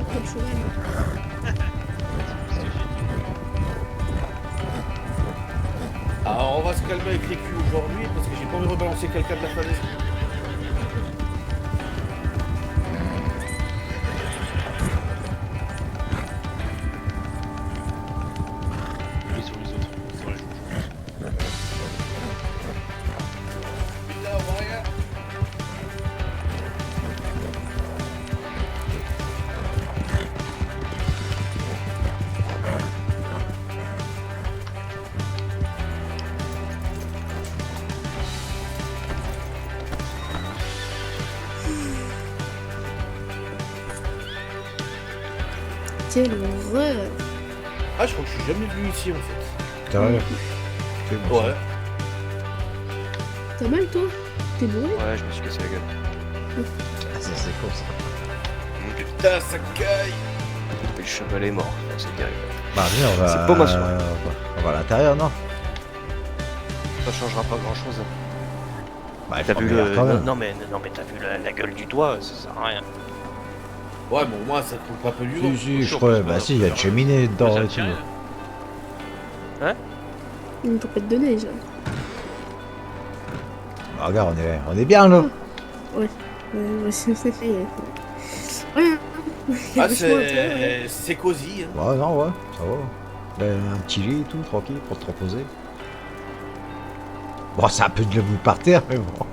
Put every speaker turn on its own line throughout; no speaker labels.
bête comme cheval.
Alors on va se calmer avec les culs aujourd'hui parce que j'ai pas envie de rebalancer quelqu'un de la falaise.
Ils sont les autres. C'est vrai,
Putain, on voit rien.
Quelle horreur.
Ah, je crois que je suis jamais venu ici en fait.
T'as vrai?
Ouais.
T'as mal toi? T'es bourré?
Ouais, je me suis cassé la gueule.
Ah, ça c'est cool ça.
Putain, ça caille.
Et le cheval est mort, c'est terrible.
Bah viens, on va...
C'est pas ma soirée.
on va à l'intérieur, non?
Ça changera pas grand chose.
Bah il
T'as
faut
vu
meilleur
le.
quand même.
Non mais t'as vu la gueule du doigt, ça sert à rien.
Ouais, mais au moins ça te coupe pas peu du vent.
Si, si, je
Sûr,
crois,
parce
bah
qu'on
si,
a
il y a
pu
une
faire-
cheminée dedans
Ça
et
tient,
tout.
hein.
Une tempête de neige.
Bah, regarde, on est bien là.
Ouais, c'est fait. Rien.
Ah, c'est cosy. Hein.
Ouais, non, ouais, ça va. Ben, un petit lit et tout, tranquille, pour te reposer. Bon, c'est un peu de la boue par terre, mais bon.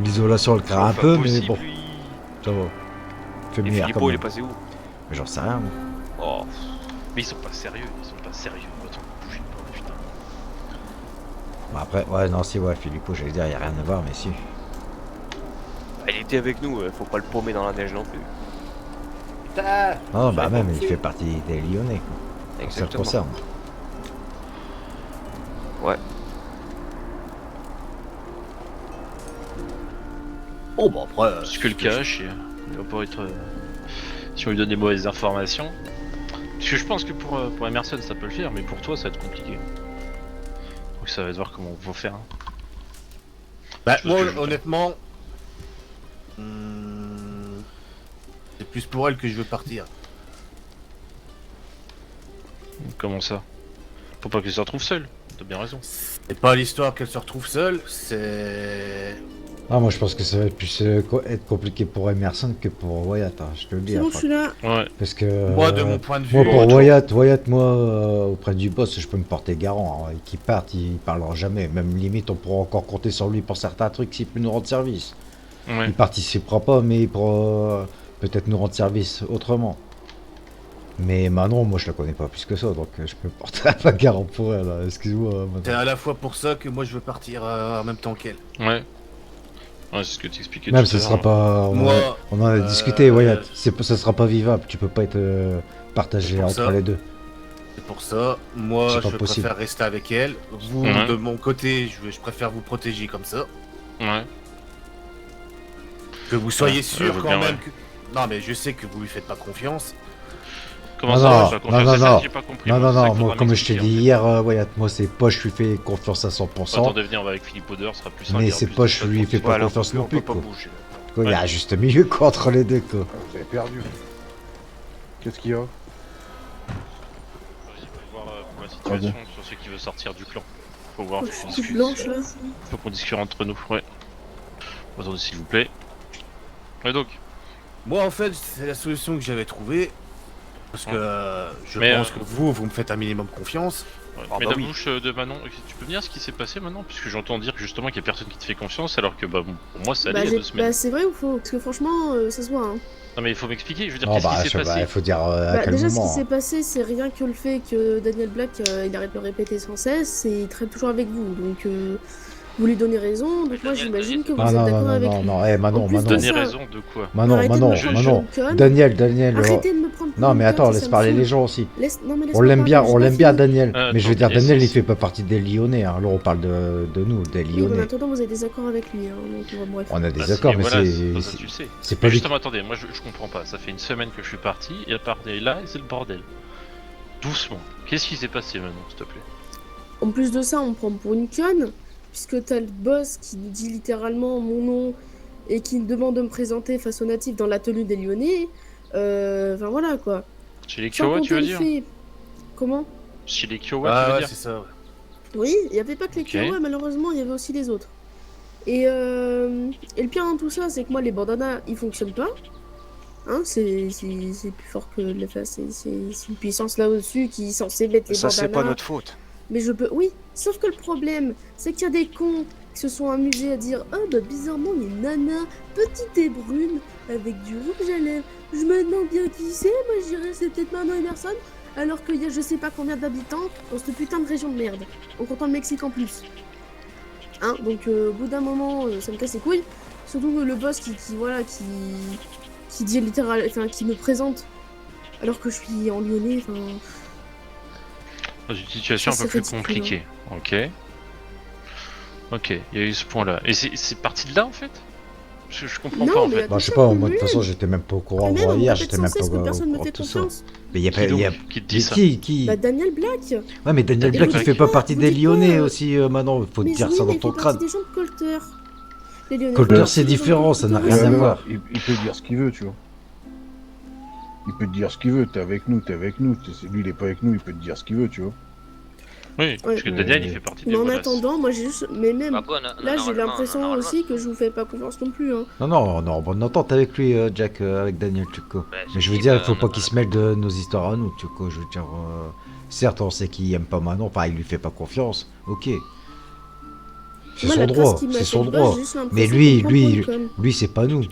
L'isolation, elle craint un
Enfin,
peu, mais
possible,
bon,
lui.
ça va. Fait
Et
meilleur
Philippot,
quand
il est
même.
passé où?
Mais j'en sais rien, moi.
Oh. Mais ils sont pas sérieux, votre bougez pas, putain.
Bon, après, ouais, non, si, ouais, Philippot, j'allais dire, il n'y a rien à voir, mais si.
Ah, il était avec nous, faut pas le paumer dans la neige non plus.
Putain.
Non, bah
J'avais
même,
pas
il
compris.
fait partie des Lyonnais, quoi. Ça le
Exactement.
concerne.
Ouais.
Bon, bah après.
Parce que le cache, il va pas être. Si on lui donne des mauvaises informations. Parce que je pense que pour Emerson ça peut le faire, mais pour toi ça va être compliqué. Donc ça va être voir comment on va faire. Hein.
Bah,
Je
moi,
pense que je-
honnêtement. C'est plus pour elle que je veux partir.
Comment ça? Faut pas qu'elle se retrouve seule, t'as bien raison.
C'est pas l'histoire qu'elle se retrouve seule, c'est.
Ah, moi, je pense que ça va être plus être compliqué pour Emerson que pour Wyatt, hein, je te le dis.
C'est bon,
après.
je suis là.
Ouais.
Parce que.
Moi, de mon point de vue.
Moi, pour
toi.
Wyatt, moi, auprès du boss, je peux me porter garant. Hein. Qu'il parte, il parlera jamais. Même limite, on pourra encore compter sur lui pour certains trucs s'il peut nous rendre service.
Ouais.
Il participera pas, mais il pourra peut-être nous rendre service autrement. Mais Manon, moi, je la connais pas plus que ça, donc je peux me porter un garant pour elle. Hein. Excuse-moi. Manon.
C'est à la fois pour ça que moi je veux partir en même temps qu'elle.
Ouais. Ouais, c'est ce que t'expliquais
Même
tout
ce
à
sera
l'heure.
pas.
Moi,
On en a discuté, Wyatt. Ça sera pas vivable. Tu peux pas être partagé
C'est pour
entre
ça.
les deux.
c'est pour ça. Moi,
C'est pas
je
possible.
préfère rester avec elle. Vous,
Ouais.
de mon côté, je préfère vous protéger comme ça.
Ouais.
Que vous soyez
Ouais,
sûr
je veux
quand
bien,
même
ouais.
que. Non, mais je sais que vous lui faites pas confiance.
Comment
Non,
ça,
non,
j'ai pas confiance?
non,
C'est ça
non.
que j'ai pas compris.
Non,
moi,
non,
c'est ça
non,
qu'il
moi,
faudra
comme je t'ai dit
m'expliquer,
hier, Wyatt, moi, c'est Poche, je lui fais confiance à
en fait.
100%.
Attends, devenir, on va avec Philippe Odeur, ce sera plus simple.
Mais
il y aura
c'est
plus
Poche,
de
je lui fais pas
Voilà,
confiance non
on peut
plus,
pas
quoi.
bouger.
Quoi, il y a
Ouais.
juste milieu quoi, entre les deux, quoi.
Vous avez perdu. Qu'est-ce qu'il y a?
Vas-y, faut voir pour la situation sur ceux qui veulent sortir du clan. Faut voir,
Oh,
faut
je
qu'on
suis toute
discute.
blanche là.
Faut qu'on discute entre nous, ouais. Attendez, s'il vous plaît. Et donc,
Moi, en fait, c'est la solution que j'avais trouvée. Parce que je
Mais,
pense que vous me faites un minimum confiance.
ouais.
Ah
Mais
bah
la
oui.
bouche de Manon, tu peux me dire ce qui s'est passé maintenant? Puisque j'entends dire que justement qu'il y a personne qui te fait confiance, alors que bah, bon, pour moi ça allait il y a 2 semaines.
Bah, c'est vrai ou faux? Parce que franchement, ça se voit. Hein.
Non mais il faut m'expliquer, je veux dire,
Non,
qu'est-ce
bah,
qui s'est passé?
il faut dire à
Bah,
quel
déjà, ce qui
moment.
s'est
Hein.
passé, c'est rien que le fait que Daniel Black, il arrête de le répéter sans cesse et il traite toujours avec vous. Donc, vous lui donnez raison. Donc, moi,
Daniel,
j'imagine que vous
Non,
êtes
non, non,
d'accord
non,
avec
non,
lui.
non, Manon,
En plus de
Manon.
Donner
ça-
raison de quoi?
Manon,
Arrêtez de
Manon,
me prendre
Manon.
pour une conne.
Daniel.
Arrêtez de me prendre pour
Non,
une
mais
conne,
attends,
ça
laisse
me
parler
saoule.
les gens aussi.
Non, mais
On
laisse-moi
l'aime
parler,
bien,
j'ai
on
pas
l'aime bien,
fini.
Daniel.
Ah,
Mais je veux
attends,
dire,
yes,
Daniel, il
yes.
fait pas partie des Lyonnais. Hein. Là, on parle de nous, des
Oui, bon, en
Lyonnais.
attendant, vous êtes désaccord avec lui. Hein, donc, bref.
On a des
Bah, si,
accords, mais
voilà, ça,
c'est
tu le sais.
c'est pas
Mais
lui.
justement, attendez, moi je comprends pas. Ça fait une semaine que je suis parti, et à part des là, c'est le bordel. Doucement. Qu'est-ce qui s'est passé maintenant, s'il te plaît?
En plus de ça, on me prend pour une conne, puisque t'as le boss qui nous dit littéralement mon nom et qui me demande de me présenter face aux natifs dans la tenue des Lyonnais, enfin voilà quoi.
Chez les
Sans
Kiowa, tu
compter
veux
le
dire
fait... Comment?
Chez les Kiowa, tu
Ah
veux
ouais,
dire
c'est ça. Ouais.
Oui, il n'y avait pas que les
Ok.
Kiowa, malheureusement, il y avait aussi les autres. Et le pire dans tout ça, c'est que moi, les bandanas, ils fonctionnent pas. Hein, c'est plus fort que le fait, c'est une puissance là au-dessus qui est censée mettre les
Ça, c'est
bandanas.
pas notre faute.
Mais je peux. Oui, sauf que le problème, c'est qu'il y a des cons qui se sont amusés à dire oh, bah bizarrement, les nanas, petites et brunes, avec du rouge à lèvres. Je me demande bien qui c'est, moi je dirais c'est peut-être Manon Emerson, alors qu'il y a je sais pas combien d'habitants dans cette putain de région de merde. En comptant le Mexique en plus. Hein, donc au bout d'un moment, ça me casse les couilles. Surtout le boss qui dit littéralement, enfin qui me présente alors que je suis en lyonnais, enfin.
Dans une situation un
Ça,
peu
c'est
plus
ridicule,
compliquée. Ok. Ok, il y a eu ce point-là. Et c'est parti de là en fait? Je comprends
Non,
pas en
mais
fait.
attends.
Bah, je sais pas, moi, de toute façon, j'étais même pas au courant
Quand même, on me
hier,
répète
j'étais
sans
même pas
cesse
au
que personne me
courant
fait
de tout ça.
confiance.
Mais il y a pas.
Qui,
y a-
donc, qui te dit ça?
Qui
Bah Daniel Black.
Ouais, mais Daniel
Et
Black,
vous
il fait
dites
pas
pas-
partie
vous
des
dites
Lyonnais
pas,
aussi, maintenant, faut te
Mais
dire
oui,
ça
mais
dans
il
ton
fait partie
crâne.
des gens de Colter. Les Lyonnais
Colter,
font partie
c'est
des gens de
différent, ça n'a
Colter.
rien à
Ouais,
voir.
il peut dire ce qu'il veut, tu vois. Il peut te dire ce qu'il veut, t'es avec nous, lui il est pas avec nous, il peut te dire ce qu'il veut, tu vois.
Oui, parce que
Ouais.
Daniel il fait partie des
Mais en
Wallace.
attendant, moi j'ai juste. Mais même.
Bah quoi,
Là, j'ai l'impression aussi que je vous fais pas confiance non plus. Hein.
Non, non, on est en bonne entente avec lui, Jack, avec Daniel Tuco.
Bah,
Mais je veux dire, il faut pas qu'il se mêle de nos histoires à nous, Tuco. Je veux dire, certes, on sait qu'il aime pas Manon, enfin, il lui fait pas confiance, ok. C'est
Moi,
son
la
droit,
trace qui m'a
c'est
fait
son
le
droit.
boss, j'ai juste l'impression
Mais
qu'on
lui,
prend pour une conne.
lui, c'est pas nous.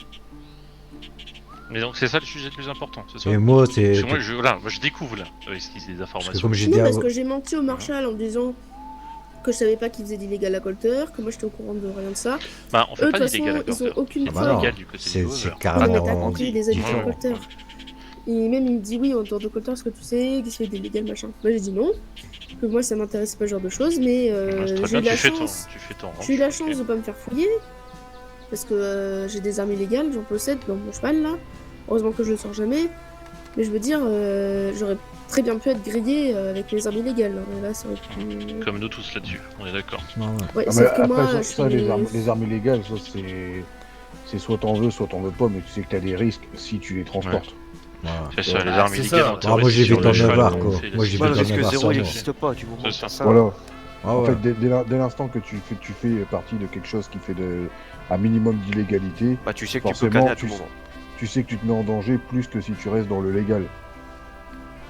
Mais donc c'est ça le sujet le plus important, c'est ça?
Et moi,
Parce
c'est.
que moi, moi je découvre là, ici des
Parce que
informations.
comme j'ai
Non,
dit
parce
avant.
que j'ai menti au Marshal en disant que je savais pas qu'il faisait d'illégal à Colter, que moi j'étais au courant de rien de ça.
Bah on fait
Eux,
pas
de toute
d'illégal à
façon, ils ont
Colter.
aucune
C'est
Ah bah non,
illégal du côté
c'est
du
c'est
Hoover.
Non, mais t'as
carrément
compris les habitants de
différent.
Colter. Et même il me dit oui, en dehors de Colter, est-ce que tu sais qu'il se fait d'illégal machin. Moi j'ai dit non, que moi ça m'intéresse pas ce genre de choses, mais
Ouais, c'est très
j'ai eu
bien,
la
tu fais ton
chance. J'ai eu la chance
ok.
de pas me faire fouiller. Parce que j'ai des armes illégales, j'en possède dans mon cheval là. Heureusement que je le sors jamais. Mais je veux dire, j'aurais très bien pu être grillé avec les armes illégales. Et là, ça aurait pu.
Comme nous tous là-dessus, on est d'accord.
Ouais, ouais.
Ouais,
Ah, mais
sauf que
après,
moi,
ça,
je
ça,
suis.
les armes illégales, ça c'est soit t'en veux, soit t'en veux pas, mais tu sais que t'as des risques si tu les transportes.
Voilà.
C'est ça, les
Ah,
armes
c'est
illégales
ça.
en
Ah,
théorie,
moi,
c'est
j'ai
sur
vu
le
ton
cheval,
Navarre,
on
quoi.
fait les-
Moi, j'ai
Ouais,
vu
le
ton
risque
Navarre
zéro,
sur
il
moi.
n'existe pas, du moment
C'est
où
ça.
t'as ça.
Voilà.
Ah
En
ouais.
fait, dès l'instant que tu fais partie de quelque chose qui fait un minimum d'illégalité,
Bah tu sais que tu peux
Forcément,
canner à
tu
tout moment.
tu sais que tu te mets en danger plus que si tu restes dans le légal.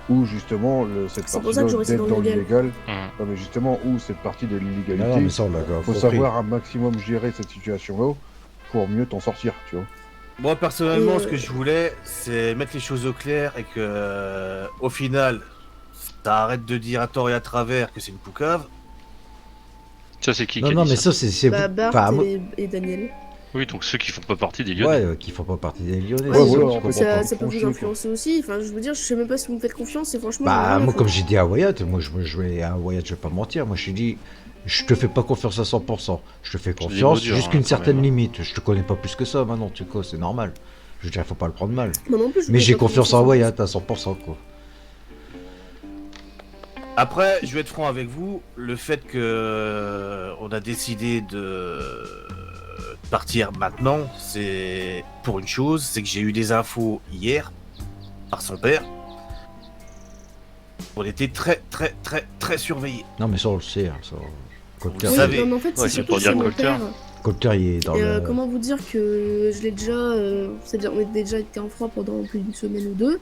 Ou justement, cette
C'est pour ça que
partie-là
je restais
d'être
dans
dans
le
l'illégal,
Hum.
non, mais justement, où cette partie de
Non, non,
l'illégalité,
mais ça, on l'a
faut
compris.
savoir un maximum gérer cette situation-là pour mieux t'en sortir, tu vois.
Moi personnellement,
Et,
ce que je voulais, c'est mettre les choses au clair et que, au final, ça arrête de dire à tort et à travers que c'est une poucave.
Ça c'est qui
Non,
a
non,
dit
mais
ça?
ça, c'est.
Bah, Bart
Enfin, moi-
et Daniel.
Oui, donc ceux qui font pas partie des Lyonnais.
Ouais, qui font pas partie des Lyonnais.
Ouais,
ça,
voilà,
je
en fait,
comprends
Ça,
pas.
ça peut vous
Franchement,
influencer aussi. Enfin, je veux dire, je sais même pas si vous me faites confiance et franchement.
Bah,
voilà,
moi,
faut-
comme j'ai dit à Wyatt, moi, je vais à Wyatt, je vais pas mentir. Moi, je t'ai dit, je te fais pas confiance à 100%. Je te fais
des mots
confiance
durs,
jusqu'à
hein,
une
quand
certaine
même.
limite. Je te connais pas plus que ça maintenant, tu vois, c'est normal. Je veux dire, faut pas le prendre mal.
Moi non plus, je
Mais
vous
j'ai
fais pas
confiance en Wyatt à 100%, quoi.
Après, je vais être franc avec vous, le fait que on a décidé de partir maintenant, c'est pour une chose, c'est que j'ai eu des infos hier par son père. On était très très très très surveillés.
Non, mais ça, on le sait. Hein, ça. Colter,
Vous
Oui,
savez.
non, mais en fait,
Ouais,
c'est
c'est
surtout
pour
que
dire
c'est mon
Colter.
père.
Colter, il est dans
Et
le.
comment vous dire que je l'ai déjà. C'est-à-dire, on a déjà été en froid pendant plus d'une semaine ou deux.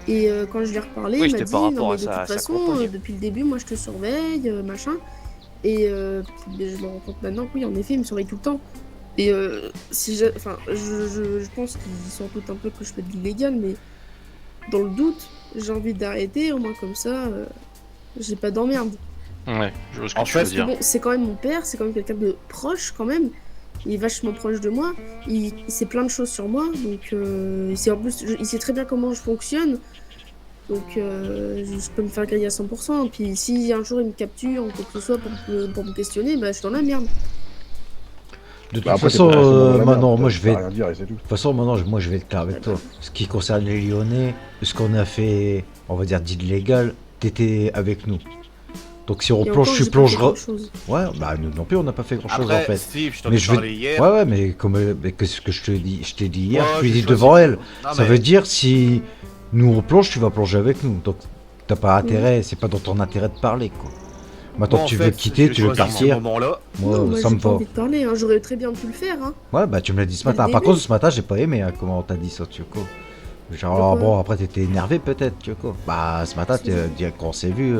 Et quand je lui ai reparlé,
Oui,
il m'a
c'était
dit
par rapport
non,
à
mais de
sa-
toute
sa
façon,
compagne.
depuis le début, moi je te surveille, machin. Et puis, je me rends compte maintenant que oui, en effet, il me surveille tout le temps. Et si enfin, je pense qu'ils s'en doutent un peu que je fais de l'illégal, mais dans le doute, j'ai envie d'arrêter, au moins comme ça, j'ai pas d'emmerde.
Ouais, je vois ce que
En
tu
fait,
veux
Parce que
dire.
bon, c'est quand même mon père, c'est quand même quelqu'un de proche quand même. Il est vachement proche de moi. Il sait plein de choses sur moi. Donc, en plus, il sait très bien comment je fonctionne. Donc, je peux me faire griller à 100%. Puis, si un jour il me capture ou quoi que ce soit pour me questionner, bah, je suis dans la merde.
De toute
Bah, après,
façon,
t'es pas forcément dans la merde,
maintenant,
t'as-
moi, je
t'as
vais.
rien dire et c'est tout.
De toute façon, maintenant, moi, je vais être clair avec toi. Ce qui concerne les Lyonnais, ce qu'on a fait, on va dire, d'illégal, t'étais avec nous. Donc si on
Et
plonge,
encore,
tu
j'ai pas fait
plongeras.
grand-chose.
Ouais, bah nous non plus on n'a pas fait grand chose en
Après,
fait.
Steve, je t'en
Mais
ai
je vais-
parlé hier.
Ouais, ouais, mais comme mais que ce que je t'ai dit hier,
Ouais,
je te l'ai
j'ai
dit
choisi-
devant elle.
Non,
Ça
mais-
veut dire si nous on plonge, tu vas plonger avec nous. Donc t'as pas intérêt, c'est pas dans ton intérêt de parler quoi. Maintenant
Moi, en
tu
fait,
veux quitter,
j'ai
tu veux
choisi ce
partir.
moment-là.
Moi,
Non, moi
ça
j'ai
me
pas
va.
envie de parler, hein. J'aurais très bien pu le faire. Hein.
Ouais, bah tu me l'as dit ce
Dès le
matin. Par
début.
contre, ce matin, j'ai pas aimé hein, comment t'as dit ça, tu vois. Genre,
De quoi
bon, après t'étais énervé peut-être, tu vois. Bah, ce matin, quand on s'est vu,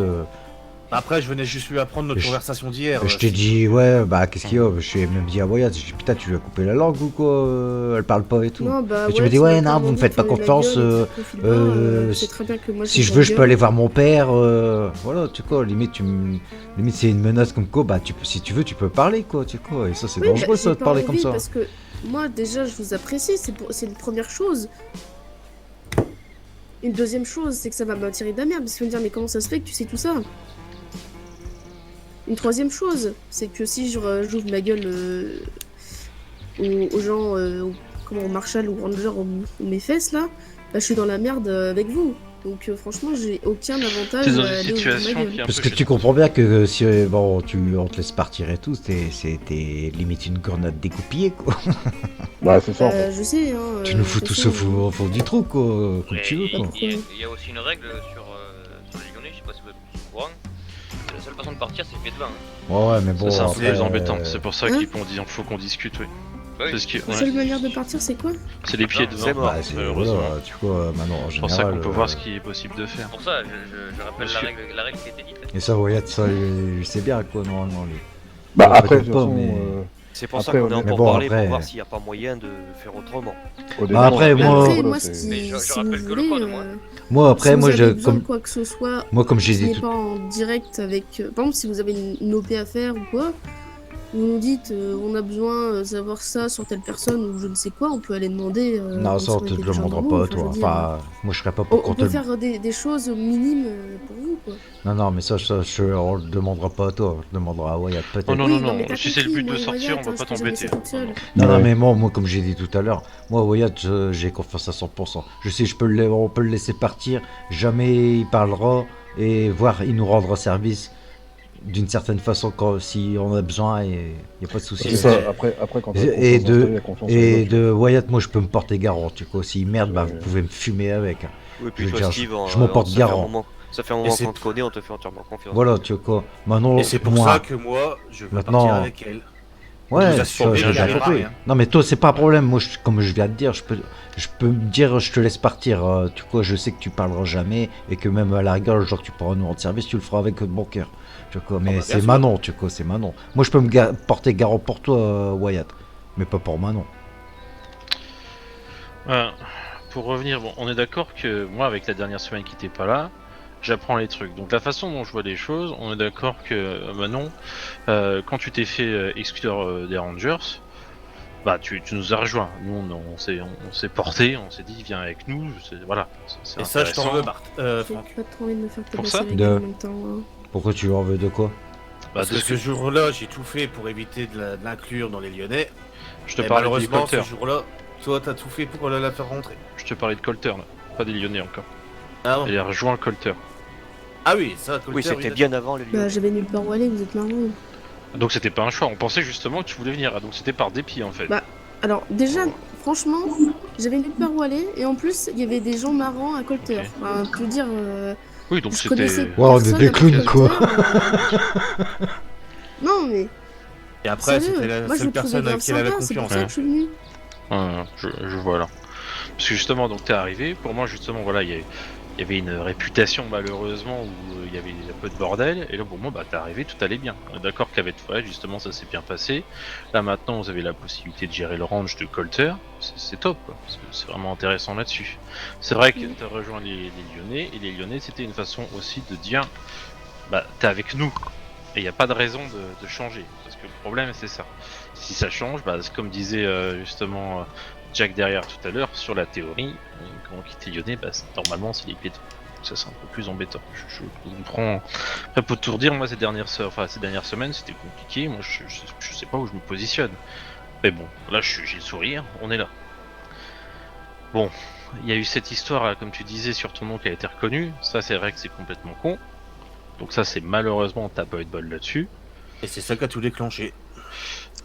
Après, je venais juste lui apprendre notre
Je-
conversation d'hier.
je t'ai dit, ouais, bah, qu'est-ce qu'il y a Je t'ai même dit à Voyage, j'ai dit, putain, tu lui as coupé la langue ou quoi Elle parle pas et tout.
Non, bah
Et tu me dis,
m'as
ouais, non,
pas
vous me
envie
faites
de
pas
fermer la
confiance,
gueule et tu te confies pas, tu sais très bien que moi,
si
j'ai
je
ma
veux, je peux
gueule.
aller voir mon père, voilà, tu vois, limite, limite c'est une menace comme quoi, bah, si tu veux, tu peux parler, quoi, tu vois, et ça, c'est
Oui,
dangereux,
bah,
ça,
j'ai
de
pas
parler comme
envie
ça.
Parce que moi, déjà, je vous apprécie, c'est une première chose. Une deuxième chose, c'est que ça va m'attirer de la merde, parce qu'ils vont me dire, mais comment ça se fait que tu sais tout ça? Une troisième chose, c'est que si j'ouvre ma gueule aux gens, comment, au Marshall ou Ranger, ou mes fesses, là, bah, je suis dans la merde avec vous. Donc franchement, j'ai aucun avantage
T'es dans
à
une
aller ouvrir ma
situation
gueule.
qui est un
Parce
peu
que
chez
tu
toi.
comprends bien que si bon, on te laisse partir et tout, c'était limite une grenade découpillée, quoi.
Bah, c'est ça, en fait.
Je sais, hein.
Tu nous fous
de
tous
toute
au
façon,
fond, au fond du trou, quoi, comme
Ouais,
tu veux,
il
quoi.
il y a aussi une règle sur les Lyonnais, je sais pas si vous êtes au courant. La seule façon de partir, c'est le pied devant. Hein.
Ouais, ouais, mais bon,
Ça, c'est un
après,
peu plus embêtant. C'est pour ça
Hein
qu'il faut qu'on discute, oui.
Bah oui.
C'est ce qui-
La
ouais.
seule manière de partir, c'est quoi?
C'est les pieds devant,
C'est mort.
bah, c'est,
malheureusement.
voilà, tu vois, maintenant, en
C'est pour ça
général,
qu'on peut voir ce qui est possible de faire.
C'est pour ça, je rappelle
Monsieur.
la règle qui a été dite.
Et ça, Wyatt, ça, il sait bien, quoi, normalement, lui.
Bah,
Ouais,
après, de
peut-être
toute
pas,
façon,
mais-
C'est pour ça
Après,
qu'on est en
mais
pour
bon,
parler
après-
pour voir s'il n'y a pas moyen de faire autrement.
au
Bah,
début,
après,
on-
moi-
Après,
voilà,
moi,
c'est-
Mais je
si
rappelle
vous
que le
voulez,
code, moi.
Moi, après,
si
moi,
vous avez
je,
besoin
comme,
de quoi que ce soit,
moi, j'ai
ce
dit
n'est
tout,
pas en direct avec... par exemple, si vous avez une OP à faire ou quoi, vous nous dites, on a besoin de savoir ça sur telle personne ou je ne sais quoi, on peut aller demander...
non, ça, on te le demandera pas, toi. Enfin, moi, je serais pas pour
On
qu'on te
peut
le...
faire des choses minimes pour vous, quoi.
Non, mais ça, on le demandera pas à toi, on le demandera à Wyatt, peut-être.
Oh non,
Oui,
non,
non, mais
non,
t'as
si c'est le
compris,
but de
moi,
sortir,
Wyatt,
on va
hein,
pas
je peux jamais
t'embêter.
laisser toute seule.
Non,
Ouais.
mais moi, comme j'ai dit tout à l'heure, moi, Wyatt, j'ai confiance à 100%. Je sais, on peut le laisser partir, jamais il parlera, et voir, il nous rendra service d'une certaine façon quand, si on a besoin, et il n'y a pas de souci.
C'est ça, après quand t'as
Et
confiance en toi, il y a confiance en
Et
l'autre.
de Wyatt, moi, je peux me porter garant, tu vois. S'il merde, bah,
Ouais.
vous pouvez me fumer avec. hein.
Oui, puis
Je veux
toi,
dire,
Steve,
je m'en porte
ça fait un
garant.
moment- Ça fait un
Et
moment
c'est-
qu'on te connaît, on te fait entièrement confiance.
Voilà, tu vois quoi. Maintenant,
Et c'est pour
moi,
ça que moi, je veux
Maintenant-
partir avec elle.
ouais,
je vous
ça,
assure,
j'ai
il
bien
arrivera
compris.
rien.
Non, mais toi, c'est pas un problème. Moi, comme je viens de dire, je peux me dire, je te laisse partir. Tu vois, je sais que tu parleras jamais et que même à la rigueur, le jour que tu pourras nous rendre service, tu le feras avec bon cœur. Tu vois quoi. Mais
bah, bien
c'est
sûr.
Manon, tu vois, c'est Manon. Moi, je peux me porter garant pour toi, Wyatt, mais pas pour Manon.
Pour revenir, bon, on est d'accord que moi, avec la dernière semaine qui n'était pas là, j'apprends les trucs. Donc la façon dont je vois les choses, on est d'accord que Manon, quand tu t'es fait exclure des Rangers, bah tu nous as rejoint. Nous on s'est porté, on s'est dit viens avec nous. Voilà. C'est
Et ça, je t'en
intéressant.
veux, Bart.
J'ai
Franck.
pas trop envie de me faire
Pour
tabasser
ça
avec
De-
elle en même temps. Hein.
Pourquoi tu en veux de quoi?
Bah,
Parce
de
que
ce
ce jour-là, j'ai tout fait pour éviter de l'inclure dans les Lyonnais.
je te
Et
parlais de
malheureusement,
Colter.
ce jour-là, toi, t'as tout fait pour la faire rentrer.
Je te parlais de Colter, là. Pas des Lyonnais encore.
Ah, bon.
Elle a rejoint Colter.
Ah oui, ça,
Oui, c'était bien avant les
Bah,
Lyonnais.
j'avais nulle part où aller, vous êtes marrant.
Donc c'était pas un choix. On pensait justement que tu voulais venir. Ah, donc c'était par dépit en fait.
Bah, Alors, déjà, franchement, j'avais nulle part où aller, et en plus, il y avait des gens marrants à Colter.
Ok.
Enfin, je veux dire,
Oui, donc
je connaissais
c'était.
Ouais, on est
personne
des
à
clowns,
Colter,
quoi.
Non, mais
Et après,
sérieux,
c'était la
moi je
seule
le trouvais
personne à
grave
qui elle avait
sympa, c'est pour
confiance.
ça que je suis venue.
Je vois là. Parce que justement, donc t'es arrivé. Pour moi, justement, voilà, il y avait une réputation malheureusement où il y avait un peu de bordel. Et là, pour moi, bah t'es arrivé, tout allait bien. On est d'accord qu'avec toi, justement, ça s'est bien passé. Là, maintenant, vous avez la possibilité de gérer le range de Colter. C'est top, quoi. Parce que c'est vraiment intéressant là-dessus. C'est vrai que t'as rejoint les Lyonnais. Et les Lyonnais, c'était une façon aussi de dire, bah t'es avec nous. Et il n'y a pas de raison de changer. Parce que le problème, c'est ça. Si ça change, bah, c'est comme disait justement Jack derrière tout à l'heure, sur la théorie, comment quitter Lyonnais, bah, normalement c'est les pieds devant. Ça c'est un peu plus embêtant. Je comprends. Après, pour tout redire, moi ces dernières semaines c'était compliqué. Moi je sais pas où je me positionne. Mais bon, là j'ai le sourire, on est là. Bon, il y a eu cette histoire, là, comme tu disais, sur ton nom qui a été reconnu. Ça c'est vrai que c'est complètement con. Donc ça, c'est malheureusement, t'as pas eu de bol là-dessus.
Et c'est ça qui a tout déclenché.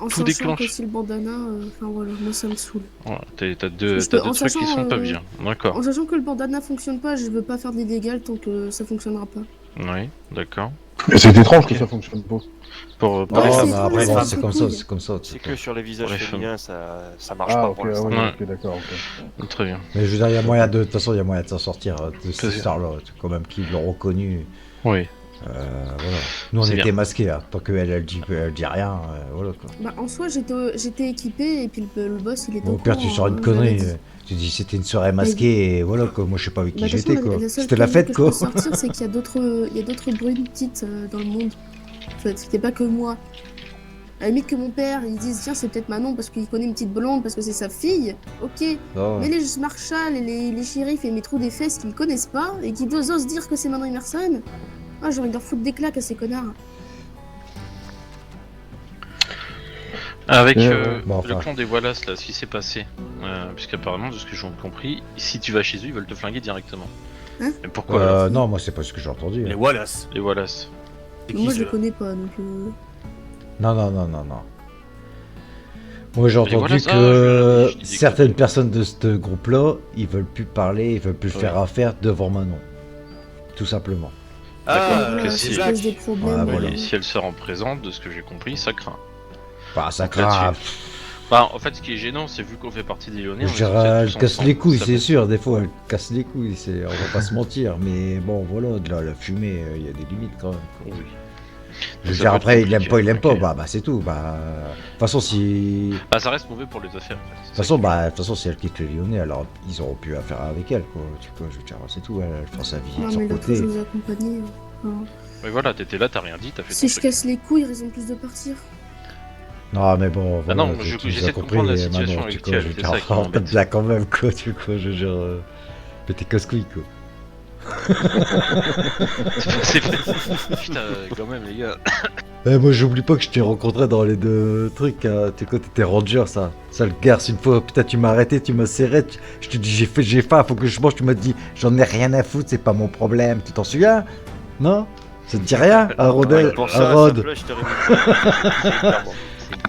En
Tout
sachant
déclenche.
que si le bandana, enfin voilà, moi ça me saoule.
Ouais, t'as deux,
Parce que
t'as deux
en
trucs qui
sachant,
sont pas bien. D'accord.
En sachant que le bandana fonctionne pas, je veux pas faire de l'illégal tant que ça fonctionnera pas.
Oui, d'accord.
Mais c'est étrange que ça fonctionne pas.
Pour
Ouais,
les
c'est
femmes.
mais
pour
après,
les
bon,
femmes,
c'est
c'est
comme ça,
couilles.
c'est comme ça.
C'est que sur les visages
Ouais,
féminins, ça marche
Ah,
pas
ok,
pour
ah
l'instant.
oui,
Ouais.
ok, d'accord, ok.
Très bien.
Mais je veux dire, il y a moyen de toute façon, il y a moyen de s'en sortir de cette
C'est-
histoire-là. Quand même, qu'ils l'ont reconnu.
Oui.
Voilà. Nous, on
C'est
était
bien.
masqués, hein. Tant qu'elle dit rien, voilà quoi.
Bah en soi j'étais équipé et puis le boss il était
Au pire, tu sors une connerie. Tu dis c'était une soirée masquée et voilà quoi. Moi, je sais pas avec qui
Bah, de toute
j'étais
façon,
quoi.
la seule
C'était la
connerie
fête
que je
quoi.
peux sortir, c'est qu'il y a d'autres brunes petites dans le monde. En fait, c'était pas que moi. À la limite que mon père, il dise tiens c'est peut-être Manon parce qu'il connaît une petite blonde parce que c'est sa fille. Ok.
Non,
Mais les marshals et les shérifs et mes trous des fesses qui me connaissent pas et qui osent dire que c'est Manon Emerson. Ah j'ai envie de leur foutre des claques à ces connards.
Avec
bon,
le
enfin.
clan des Wallace, là, ce qui s'est passé, puisqu'apparemment, de ce que j'ai compris, si tu vas chez eux, ils veulent te flinguer directement.
Hein
Mais pourquoi alors
non, moi c'est pas ce que j'ai entendu.
Les
hein.
Wallace.
Les Wallace.
C'est qui
Moi je les
ceux-là
connais pas donc.
Non. Moi j'ai entendu
voilà,
que
ça, je dis des
certaines personnes de ce groupe-là, ils veulent plus parler, ils veulent plus
Ouais.
faire affaire devant Manon. Tout simplement.
Ah,
D'accord,
voilà,
que
si
si-
je pose des problèmes.
Ah, voilà.
Et si elle se rend présente, de ce que j'ai compris, ça craint.
Bah ça
Donc,
craint.
là-dessus. Bah, en fait, ce qui est gênant, c'est vu qu'on fait partie des Lyonnais.
Je
on est
dirais,
censé être
elle
tous
casse
ensemble.
les couilles,
Ça
c'est
peut-
sûr. Des fois, elle casse les couilles. On va pas se mentir. Mais bon, voilà, de là, la fumée, il y a des limites quand même. quoi.
Oui.
Je veux
Ça
dire,
peut être
après, il aime
compliqué,
pas,
ok.
bah c'est tout. Bah, de toute façon, si. De
Bah, ça reste mauvais pour les affaires. En fait.
toute façon, si elle quitte les Lyonnais, alors ils auront plus affaire avec elle, quoi. Tu vois, je veux dire, c'est tout. Elle fera sa vie
Non
de son
mais l'autre
côté.
je vous accompagnais. Enfin,
Mais voilà, t'étais là, t'as rien dit, t'as fait
si
ton
je
truc.
casse les couilles, raison de plus de partir.
Non, mais bon,
Ah
voilà,
non,
tu
j'essaie
nous as
de
compris,
comprendre la situation
Manon, tu
actuelle,
vois, je veux
c'est
dire,
ça qui
arrête
m'embête.
de là quand même, quoi, tu vois, je veux dire, mais t'es casse-couille, quoi.
C'est putain, quand même, les gars.
Moi j'oublie pas que je t'ai rencontré dans les deux trucs, hein. Tu sais quoi, t'étais ranger, ça. Ça le garce une fois, putain, tu m'as arrêté, tu m'as serré, je te dis j'ai faim, faut que je mange, tu m'as dit j'en ai rien à foutre, c'est pas mon problème, tu t'en souviens? Non? Ça te dit rien? Un Rodel,
Pour
un
ça,
Rod.
ça, je t'aurais mis. Clairement.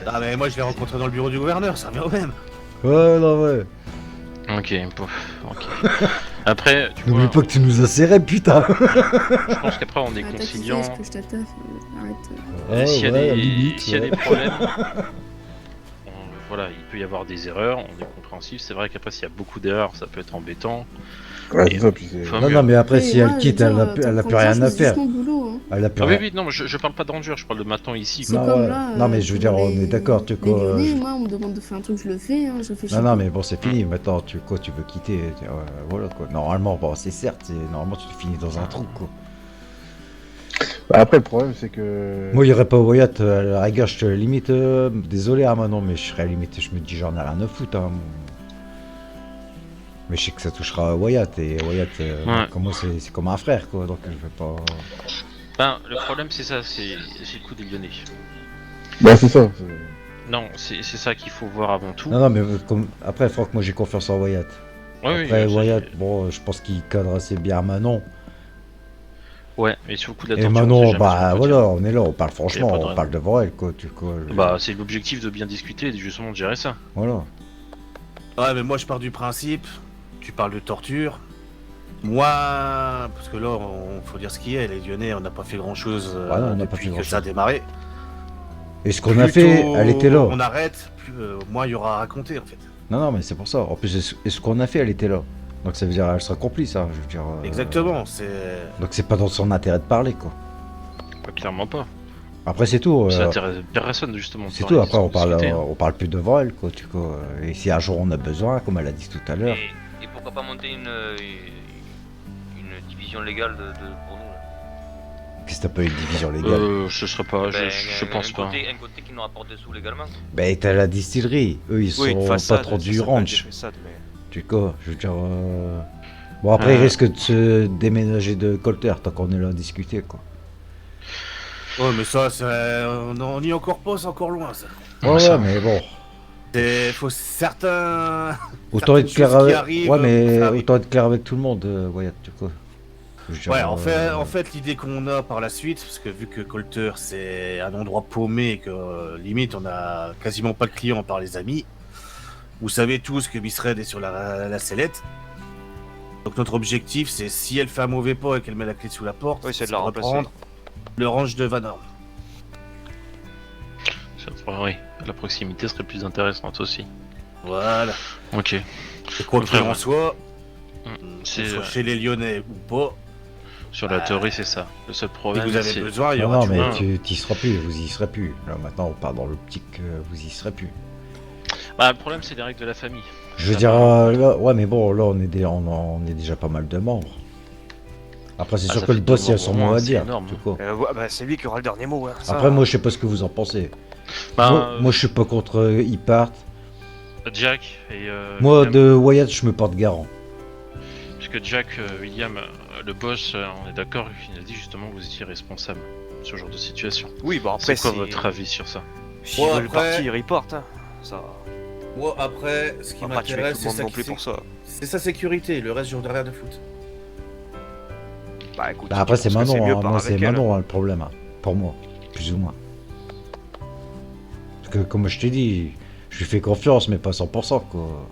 Ah, mais moi je l'ai rencontré dans le bureau du gouverneur, ça revient au même.
Ouais, non, ouais.
Ok, ok. Après, tu vois,
N'oublie pas que tu nous as serré, putain.
je pense qu'après on est
Ah,
conciliant.
est-ce que je t'attaffe arrête.
Ouais,
S'il y a
ouais,
des,
limite,
s'il y a
ouais.
des problèmes, voilà, il peut y avoir des erreurs, on est compréhensif. C'est vrai qu'après, s'il y a beaucoup d'erreurs, ça peut être embêtant.
Ouais,
Et-
c'est ça, puis c'est.
Faut
Non,
mieux.
non, mais après,
Et
si
moi,
elle quitte,
je veux
elle
dire,
a plus
t'apprends
rien
ça,
à
je fais
faire.
juste mon boulot, hein.
Elle a plus
Ah oui,
rien.
oui, non, mais je parle pas de ranger, je parle de maintenant ici.
C'est
Quoi.
comme
ouais.
là.
Non, mais je veux dire,
dans
on est d'accord, tu
les
quoi,
Lyonnais,
je-
moi, on me demande de faire un truc, je le fais, hein, je réfléchis
Non, non,
pas.
mais bon, c'est fini. Maintenant, tu veux quitter. Voilà, quoi. Normalement, bon, c'est certes, normalement, tu finis dans un trou, quoi.
Bah, après, le problème, c'est que.
Moi, il n'y aurait pas Wyatt, à la rigueur, je te limite. Désolé, hein, Manon, mais je serais limite. Je me dis, j'en ai rien à foutre, hein. Mais je sais que ça touchera à Wyatt, et Wyatt,
Ouais.
comme moi, c'est comme un frère, quoi. Donc, je vais pas.
Ben, le problème, c'est ça, c'est le coup des Lyonnais.
Bah, c'est ça.
Non, c'est ça qu'il faut voir avant tout.
Non, non, mais comme... après, Franck, moi, j'ai confiance en Wyatt.
Ouais,
Après,
oui,
Wyatt, bon, je pense qu'il cadre assez bien Manon.
ouais, mais sur le coup de la
Et
torture, on sait
Manon,
jamais ce
bah
qu'on peut
voilà,
dire.
on est là, on parle franchement,
Y a pas de
on parle devant elle, quoi.
Bah, c'est l'objectif de bien discuter et justement de gérer ça.
Voilà.
Ouais, mais moi je pars du principe, tu parles de torture. Moi, parce que là, faut dire ce qui est, les Lyonnais, on n'a pas fait grand chose
Ah non, on n'a pas
depuis
fait
que ça a
grand-chose.
démarré.
Et ce qu'on a fait, elle était là.
On arrête, plus, moins il y aura à raconter en fait.
Non, non, mais c'est pour ça. En plus, et ce qu'on a fait, elle était là. Donc ça veut dire, elle sera complice, hein, je veux dire.
Exactement, c'est.
Donc c'est pas dans son intérêt de parler, quoi.
Bah, clairement pas.
Après, c'est tout.
Ça intéresse personne justement. de
C'est
parler,
tout. Après,
discuter, hein.
on parle plus devant elle, quoi. Et si un jour on a besoin, comme elle a dit tout à l'heure.
Et pourquoi pas monter une division légale pour nous là.
Qu'est-ce que t'as pas une division légale?
Je serais pas,
Ben,
je pense pas.
Un côté qui nous rapporte des sous légalement.
Ben, t'as la distillerie. Eux, ils
Oui, une
sont
façade,
pas trop
ça
du
s'appelle
ranch.
des façades, mais-
Tu vois, je veux dire. Bon, après, il risque de se déménager de Colter tant qu'on est là à discuter, quoi.
Ouais, mais ça, on y est encore pas, c'est encore loin ça.
Ouais,
ça-
mais bon.
Faut certains.
Autant être
Certaines
clair
choses qui
avec.
arrivent,
Ouais, mais
ça arrive.
autant être clair avec tout le monde, Wyatt, tu vois. Je veux dire,
Ouais, en fait l'idée qu'on a par la suite, parce que vu que Colter c'est un endroit paumé et que limite on a quasiment pas de clients par les amis, vous savez tous que Miss Red est sur la sellette. Donc notre objectif c'est si elle fait un mauvais pas et qu'elle met la clé sous la porte,
Oui, c'est de la remplacer.
reprendre le range de Van Horn.
Oui, la proximité serait plus intéressante aussi.
Voilà.
Ok.
Et quoi qu'il
Vraiment.
en soit,
C'est
soit chez les Lyonnais ou pas,
sur la théorie, c'est ça. Le seul
si
problème,
vous avez
c'est
besoin, il y
non,
aura
non,
du
mais
monde.
tu y seras plus, vous y serez plus. Là, maintenant, on part dans l'optique que vous y serez plus.
bah, le problème, c'est les règles de la famille.
Je veux
Ça
dire,
va.
là, ouais, mais bon, là, on est déjà pas mal de membres. Après, c'est
Ah,
sûr
ça
que le
fait
boss,
deux
il a
membres
son
au
mot
moins,
à
c'est
dire.
énorme.
tout court.
Ouais, bah, c'est lui qui aura le dernier mot. Hein. Ça,
Après, moi, je sais pas ce que vous en pensez.
Bah,
Moi, je suis pas contre ils partent.
Jack et
Moi,
William,
de Wyatt, je me porte garant.
puisque Jack, William, le boss, on est d'accord, il a dit justement que vous étiez responsable de ce genre de situation.
Oui, bon après,
C'est quoi
si-
votre avis sur ça?
S'ils
Bon,
veulent
après-
partir, ils partent. Hein. Ça,
Moi après, ce qui
on va pas tuer tout
m'intéresse
le
c'est
monde
ça
non
qui-
plus pour ça.
c'est sa sécurité, le reste j'en ai rien à foutre.
Bah écoute,
Bah,
si
après,
tu
c'est
penses que
Manon,
mieux,
hein.
pars
Moi, c'est
avec elle.
Manon, hein, le problème. Hein. Pour moi, plus ou moins. Parce que, comme je t'ai dit, je lui fais confiance, mais pas 100%, quoi.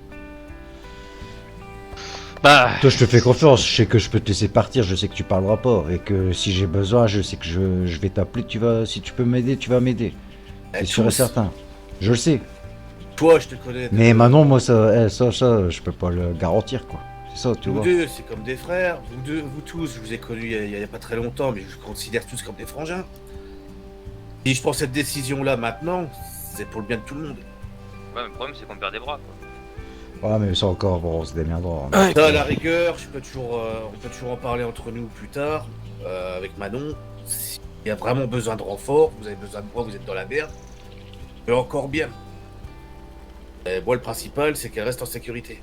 Bah,
Toi, je te fais confiance, je sais que je peux te laisser partir, je sais que tu parleras pas, et que si j'ai besoin, je sais que je vais t'appeler, si tu peux m'aider, tu vas m'aider. C'est sûr et
tous.
certain. Je le sais.
Toi, je te connais.
Mais Manon, moi, ça, je peux pas le garantir, quoi. C'est ça, tu
Vous
vois.
deux, c'est comme des frères. Vous deux, vous tous, je vous ai connus il y a pas très longtemps, mais je vous considère tous comme des frangins. Si je prends cette décision-là maintenant, c'est pour le bien de tout le monde.
Ouais, mais le problème c'est qu'on perd des bras quoi.
Ouais, mais ça encore, bon, on se démerdera.
Ouais,
Ça, à la rigueur, on peut toujours en parler entre nous plus tard, avec Manon. S'il y a vraiment besoin de renfort, vous avez besoin de moi, vous êtes dans la merde. Mais encore bien. Et moi, le principal, c'est qu'elle reste en sécurité.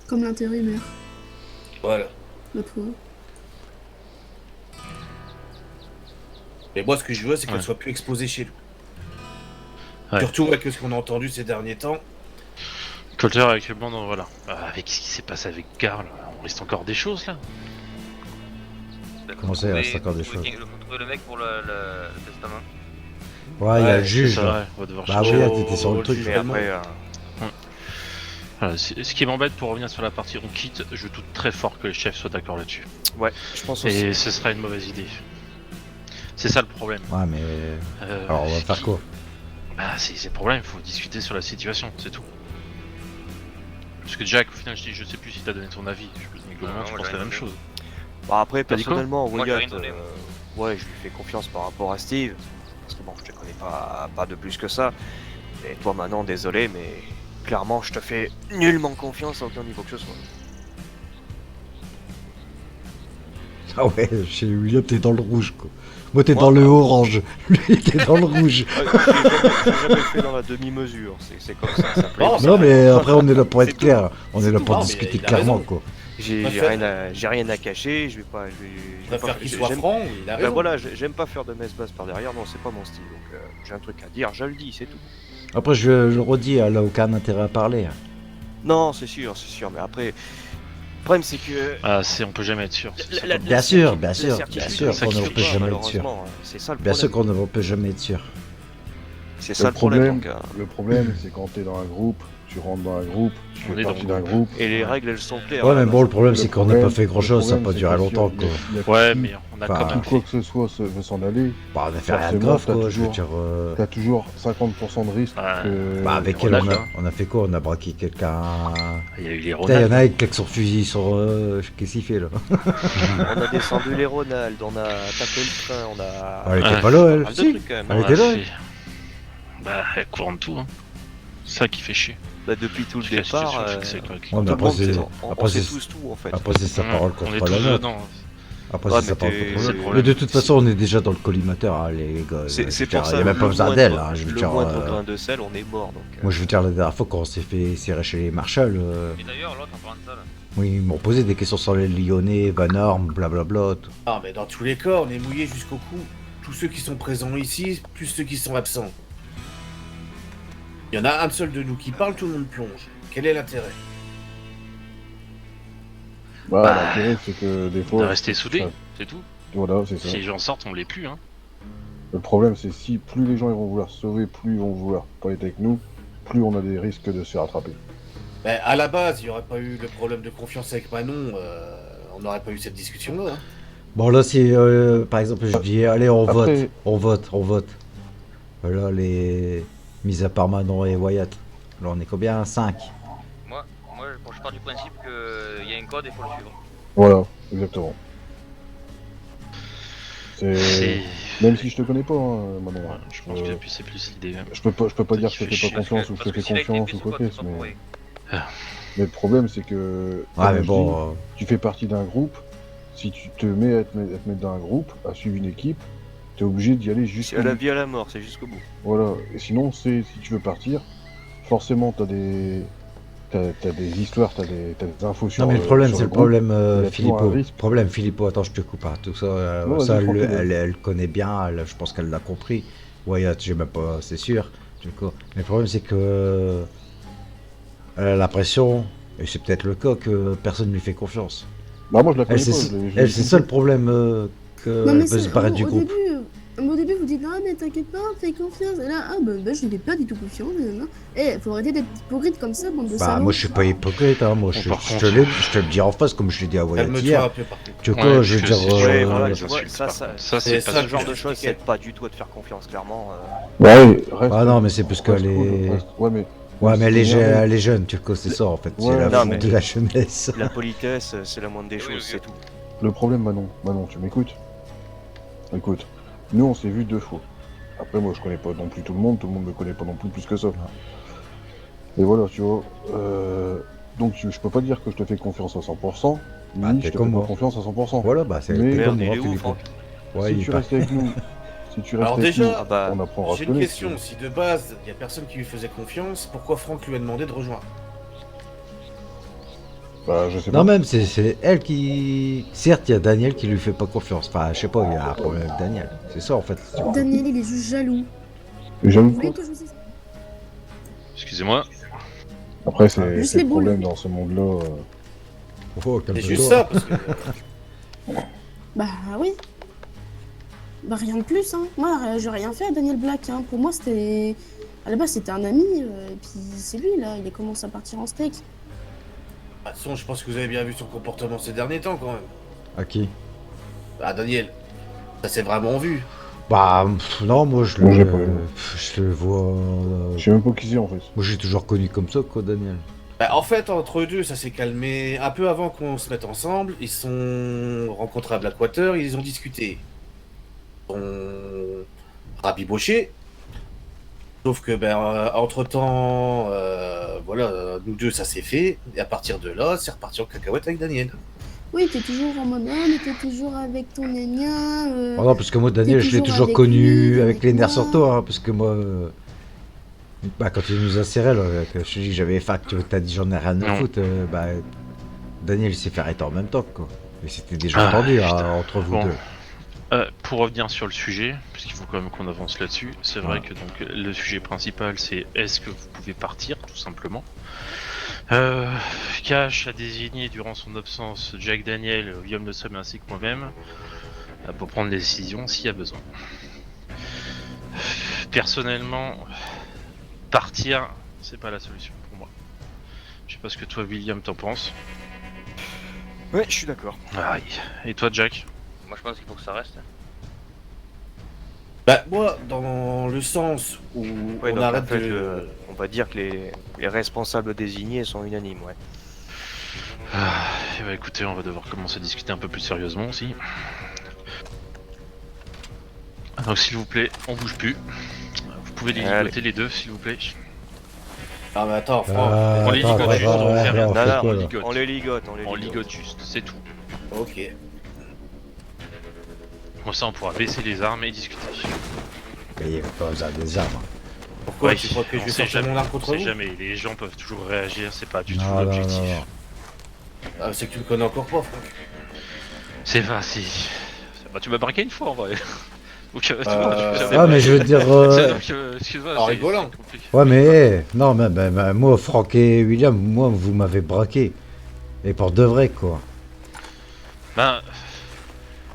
Comme l'intérimaire,
Voilà.
la pauvre.
Mais moi, ce que je veux, c'est qu'elle
Ouais.
soit plus exposée chez nous.
Ouais.
Surtout avec ce qu'on a entendu ces derniers temps.
Colter actuellement, non, voilà. Avec ce qui s'est passé avec Karl, on reste encore des choses là.
Bah,
Comment ça, il reste encore des choses?
Il faut trouver le mec pour le testament.
Ouais, il y a le
Ouais,
juge,
C'est
là.
vrai, on va devoir
Bah
chercher.
oui,
Au-
t'étais sur le
au
truc.
juge.
Mais après,
Voilà, ce qui m'embête pour revenir sur la partie on quitte, je doute très fort que les chefs soient d'accord là-dessus.
ouais, je pense aussi.
Et ce sera une mauvaise idée. C'est ça le problème.
Ouais, mais. Alors, on va faire quoi?
Bah, c'est le problème, il faut discuter sur la situation, c'est tout. Parce que Jack, au final, je sais plus si t'as donné ton avis. Mais globalement,
Non,
je
moi,
pense
j'ai
la
rien
même
donné.
chose.
Bah après,
T'as dit quoi?
personnellement,
Moi, j'ai
Wyatt,
rien donné,
ouais, je lui fais confiance par rapport à Steve. Parce que bon, je te connais pas de plus que ça. Et toi, maintenant, désolé, mais clairement, je te fais nullement confiance à aucun niveau que ce soit.
Ah ouais, chez William, t'es dans le rouge, quoi. Moi, t'es
Moi,
dans le orange. Lui, t'es dans le rouge.
J'ai jamais fait dans la demi-mesure, c'est comme ça, ça plaît.
Non,
Non, mais après, on est là pour
C'est
être
tout.
clair. On est là
tout.
pour
Non, mais
discuter
il a
clairement,
raison.
quoi.
J'ai rien à cacher, je vais pas. Je
Je
vais
préfère
pas-
qu'il
j'ai-
soit
j'aime-
franc, il a
Ben
raison.
voilà, j'aime pas faire de messe basse par derrière, non, c'est pas mon style. Donc j'ai un truc à dire, je le dis, c'est tout.
Après, je le redis, elle a aucun intérêt à parler.
Non, c'est sûr, mais après, le problème c'est que.
Ah, on peut jamais être sûr. c'est ça.
Bien sûr, bien
la
sûr,
certitude,
bien sûr
ça
qu'on
qui
ne
fait
peut
pas,
jamais être sûr.
malheureusement, C'est ça le
Bien sûr
problème.
qu'on ne peut jamais être sûr.
C'est ça le problème. Donc,
Le problème, c'est quand t'es dans un groupe, tu rentres dans un groupe, tu
On
fais
est
partie
dans
d'un
le
groupe.
et les règles, elles sont claires.
Ouais, mais bon, le problème,
Le
c'est qu'on n'a
problème-
pas fait grand chose, ça n'a
le
pas
problème,
duré
c'est que
longtemps,
si-
quoi.
il y a-
Ouais,
si-
mais on a
Enfin,
quand
Si
même
quoi
fait.
que ce soit veut s'en aller,
Bah, on a fait rien de
Forcément,
grave,
t'as
quoi. Je veux
toujours-
dire.
t'as toujours 50% de risque
Ouais.
que...
Bah, avec
on
elle,
a
on
fait.
a fait quoi? On a braqué quelqu'un.
Il y a eu les
Putain, il y en a
Ronald.
un qui claque son fusil sur. Qu'est-ce qu'il fait là?
On a descendu les Ronald, on a tapé le train, on a.
Elle était
Ouais.
pas là, elle.
Pas mal de
Si.
trucs, quand même.
Elle
On
était
a
là.
fait- Bah, elle courant de tout, hein. C'est ça qui fait chier.
Bah, depuis tout le
Parce que la
départ,
situation, c'est que c'est quoi,
Ouais, mais
tout le
après,
monde
c'est-
sait- on
après,
sait
c'est-
tous tout en fait.
Après, c'est sa parole
on est
contre la
tous
nôtre.
dedans.
Après,
Ouais,
c'est sa
mais
parole
t'es-
contre
c'est
la
le
nôtre.
problème.
Mais de toute façon, on est déjà dans le collimateur, hein, les gars. Je veux
C'est
dire,
pour ça.
Il n'y a même pas
le
besoin
moindre-
d'elle. Hein, je veux
Le
dire,
moindre grain de sel, on est mort donc.
Moi, je veux dire, la dernière fois, quand on s'est fait serrer chez les Marshall,
Et d'ailleurs, l'autre en parlant de ça, là.
oui, ils m'ont posé des questions sur les Lyonnais, Van Horn, blablabla. Tout.
Ah, mais dans tous les cas, on est mouillé jusqu'au cou. Tous ceux qui sont présents ici, plus ceux qui sont absents. Il y en a un seul de nous qui parle, tout le monde plonge. Quel est l'intérêt?
Bah,
Bah,
l'intérêt, c'est que des
De
fois.
rester soudés,
Ouais,
c'est tout.
voilà, c'est ça.
Si les gens sortent, on l'est plus, hein.
Le problème, c'est si plus les gens ils vont vouloir se sauver, plus ils vont vouloir pas être avec nous, plus on a des risques de se faire attraper.
Ben, à la base, il n'y aurait pas eu le problème de confiance avec Manon, on n'aurait pas eu cette discussion-là. Hein.
Bon, là, si par exemple je dis, allez, on
Après-
vote. Voilà, les. Mis à part Manon et Wyatt. Là, on est combien? 5.
Moi, bon, je pars du principe qu'il y a un code et il faut le suivre.
Voilà, exactement. C'est.
C'est.
Même si je te connais pas, hein, Manon.
Ouais, je pense que c'est plus l'idée.
Je peux pas dire que je te
Parce
fais
que-
pas confiance ou que je te fais
s'il a été
confiance
fait
ou
ce
quoi
code,
que
c'est
ce
pas pour
mais...
rien.
mais le problème c'est que.
Ouais,
comme
mais
je
bon.
dis, tu fais partie d'un groupe, si tu te mets à te mettre dans un groupe, à suivre une équipe, t'es obligé d'y aller
C'est
jusqu'au
à la
bout.
vie à la mort, c'est jusqu'au bout.
Voilà. Et sinon, si tu veux partir, forcément t'as des. T'as des histoires, t'as des infos sur.
Non, mais le problème,
sur
c'est le
groupe.
problème,
il y a toujours un
Philippot.
risque.
Problème, Philippot, attends, je te coupe pas. Tout ça,
Non, vas-y,
ça
tranquille.
elle connaît bien, je pense qu'elle l'a compris. Wyatt, j'ai même pas, c'est sûr. Du coup. Mais le problème, c'est que. Elle a l'impression, et c'est peut-être le cas, que personne ne lui fait confiance.
Bah, moi je la connais
Elle,
pas.
c'est c'est ça le problème,
Non,
qu'elle
mais
peut se barrer du groupe.
au début, vous dites, ah, mais t'inquiète pas, fais confiance. Et là, ah, bah, je n'ai pas du tout confiance. Eh, faut arrêter d'être hypocrite comme ça, bande de
Bah,
salauds.
moi, je suis pas hypocrite, hein. Moi,
Bon,
je
par
te
contre-
le dis en face, comme je l'ai dit à Wyatt
Calme-toi
hier.
un peu, par contre.
Tu vois
Ouais,
quoi, je veux
parce que
dire.
c'est
Ouais,
sûr,
voilà,
les
tu vois,
insultes,
ça,
par
ça-
contre. Ça,
c'est
c'est
ça
pas
Ce genre de
je
choses,
t'expliquais.
c'est pas du tout à te faire confiance, clairement.
Ouais, reste.
Ah non, mais c'est parce qu'elle
reste cool,
est.
reste- Ouais, mais.
Ouais, mais elle est,
c'est énervé.
elle est jeune, tu vois, c'est ça en fait.
Ouais,
C'est la
non,
faute
mais-
de la jeunesse.
La politesse, c'est la moindre des
Oui,
choses,
oui,
c'est tout.
Le problème, Manon, tu m'écoutes? Écoute, nous on s'est vu 2 fois. Après, moi je connais pas non plus tout le monde me connaît pas non plus que ça. Et voilà, tu vois. Donc je peux pas dire que je te fais confiance à 100%,
Bah,
ni
t'es
je te
comme
fais
moi.
pas confiance à 100%.
Voilà, bah c'est
Mais-
t'es comme
Merde, il
moi,
est où,
Philippe.
Franck?
Ouais,
Si
il
tu
est
restes avec nous, si tu restes
Alors
avec
déjà,
nous,
Ah bah,
on apprendra à se
J'ai une
connaître.
question, si de base, il n'y a personne qui lui faisait confiance, pourquoi Franck lui a demandé de rejoindre?
Bah, je sais
Non,
pas.
même, c'est elle qui. Certes, il y a Daniel qui lui fait pas confiance. Enfin, je sais pas, il y a un problème avec Daniel. C'est ça en fait.
Daniel, il est juste jaloux.
Et j'avoue
Vous voulez
quoi
que je vous dise
Excusez-moi.
Après, c'est
Juste
c'est
les
le
boules.
problème dans ce monde-là.
Oh,
C'est
calme-toi.
juste ça, parce que...
Bah oui. Bah rien de plus, hein. Moi, j'ai rien fait à Daniel Black, hein. Pour moi, c'était... À la base, c'était un ami, et puis c'est lui, là. Il a commencé à partir en steak.
De toute façon, je pense que vous avez bien vu son comportement ces derniers temps, quand même.
À qui?
Ah, Daniel, ça s'est vraiment vu.
Bah, non, moi je
Moi, j'ai
le.
pas vu.
Je le vois.
Je sais même pas qui c'est en fait.
Moi j'ai toujours connu comme ça, quoi, Daniel.
Bah, en fait, entre eux deux, ça s'est calmé un peu avant qu'on se mette ensemble. Ils se sont rencontrés à Blackwater, ils ont discuté. Ils ont rabiboché. Sauf que, entre-temps, voilà, nous deux, ça s'est fait. Et à partir de là, c'est reparti en cacahuète avec Daniel.
Oui, t'es toujours en mode, ah, mais t'es toujours avec ton gna
Oh non, parce que moi, Daniel,
t'es
je l'ai
toujours
toujours
avec
connu
lui,
avec les nerfs
moi.
sur toi, hein, parce que moi. Bah, quand il nous a serré, là, que je te dis que j'avais faim, que t'as dit j'en ai rien à
Non.
foutre, bah. Daniel il s'est fait arrêter en même temps, quoi. Et c'était déjà
Ah,
tendu hein,
putain.
entre vous
Bon.
deux.
Pour revenir sur le sujet, puisqu'il faut quand même qu'on avance là-dessus, c'est vrai
Ouais.
que donc le sujet principal c'est est-ce que vous pouvez partir, tout simplement. Cash a désigné durant son absence Jack Daniel, Guillaume Le Somme ainsi que moi-même pour prendre des décisions s'il y a besoin. Personnellement, partir, c'est pas la solution pour moi. Je sais pas ce que toi, William, t'en penses.
Ouais, je suis d'accord.
Aïe. Et toi, Jack?
Moi, je pense qu'il faut que ça reste.
Bah, moi, dans le sens où
Ouais,
on
donc,
arrête
en fait,
de...
on va dire que les responsables désignés sont unanimes, ouais.
Eh ben, écoutez, on va devoir commencer à discuter un peu plus sérieusement aussi. Donc s'il vous plaît, on bouge plus. Vous pouvez les
Allez.
ligoter les deux, s'il vous plaît.
Ah, mais attends, Franck.
on les ligote, on fait rien.
Non, non,
on ligote.
On les ligote,
On ligote juste, c'est tout.
Ok.
Comme ça, on pourra baisser les armes et discuter.
Mais il n'y a pas besoin des armes.
Pourquoi
Ouais,
tu crois que je
on
vais
sait
sortir
jamais,
mon arme
on
contre
sait
vous?
jamais, les gens peuvent toujours réagir, c'est pas du tout
Non, non,
l'objectif.
non, non.
Ah, c'est que tu me connais encore pas, Franck.
C'est pas si. Bah, tu m'as braqué une fois en vrai. Donc, tu vois,
Ah, mais je veux dire.
excuse-moi,
En
c'est-
rigolant.
c'est compliqué.
Ouais, mais. Non, mais moi, Franck et William, moi, vous m'avez braqué. Et pour de vrai, quoi.
Bah,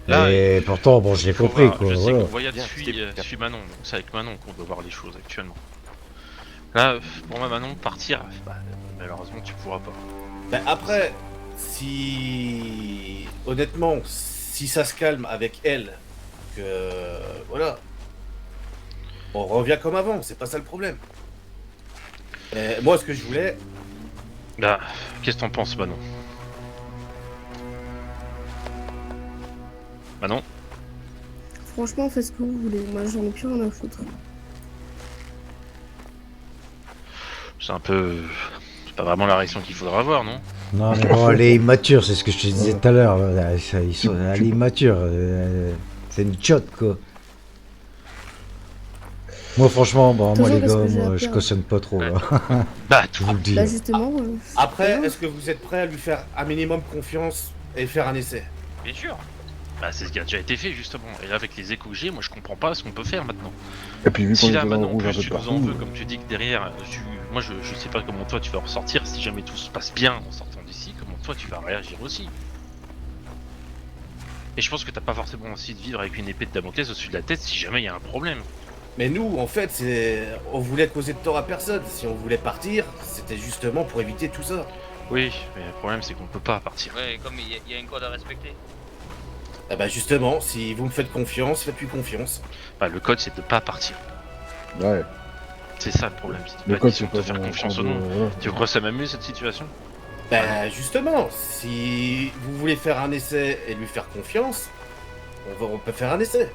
là,
Et pourtant, bon, j'ai
faut
compris,
voir.
quoi.
Je sais
Voilà.
que Voyage
Bien,
suit,
c'était-
suit Manon, donc c'est avec Manon qu'on doit voir les choses actuellement. Là, pour moi, Manon, partir, bah, malheureusement, tu pourras pas.
Ben après, si honnêtement, si ça se calme avec elle, que voilà, on revient comme avant, c'est pas ça le problème. Moi, ce que je voulais,
Là, qu'est-ce que t'en penses, Manon? Manon?
Franchement, faites ce que vous voulez. Moi, j'en ai plus rien à foutre.
C'est un peu... C'est pas vraiment la réaction qu'il faudra avoir, non?
Non, mais bon, elle est immature, c'est ce que je te disais tout à l'heure. Elle est immature. C'est une chotte, quoi. Moi, franchement, bon, moi,
Toujours
les
parce
gars,
que j'ai
moi,
la
je
peur.
cautionne pas trop, là.
Bah,
Je vous le dis.
Bah, justement.
après,
non.
est-ce que vous êtes prêt à lui faire un minimum confiance et faire un essai?
Bien sûr.
bah c'est ce qui a déjà été fait, justement. Et là, avec les échos que j'ai, moi, je comprends pas ce qu'on peut faire maintenant.
Et puis vu qu'on
Si là,
était dans le
Manon, en
rouge un
plus,
peu
tu nous en
partout,
veux, comme tu dis que derrière, moi, je sais pas comment toi, tu vas ressortir. Si jamais tout se passe bien en sortant d'ici, comment toi, tu vas réagir aussi. Et je pense que t'as pas forcément envie de vivre avec une épée de Damoclès au-dessus de la tête si jamais il y a un problème.
Mais nous, en fait, on voulait causer de tort à personne. Si on voulait partir, c'était justement pour éviter tout ça.
Oui, mais le problème, c'est qu'on peut pas partir.
Ouais, comme il y a un code à respecter.
Ah bah justement, si vous me faites confiance, faites-lui confiance.
Bah, le code, c'est de pas partir.
ouais,
C'est ça le problème. C'est
le
pas
code
question
c'est
de
pas
te faire
ton-
confiance ou
ton-
non.
voilà.
Tu crois que ça m'amuse cette situation?
Bah justement, si vous voulez faire un essai et lui faire confiance, on peut faire un essai.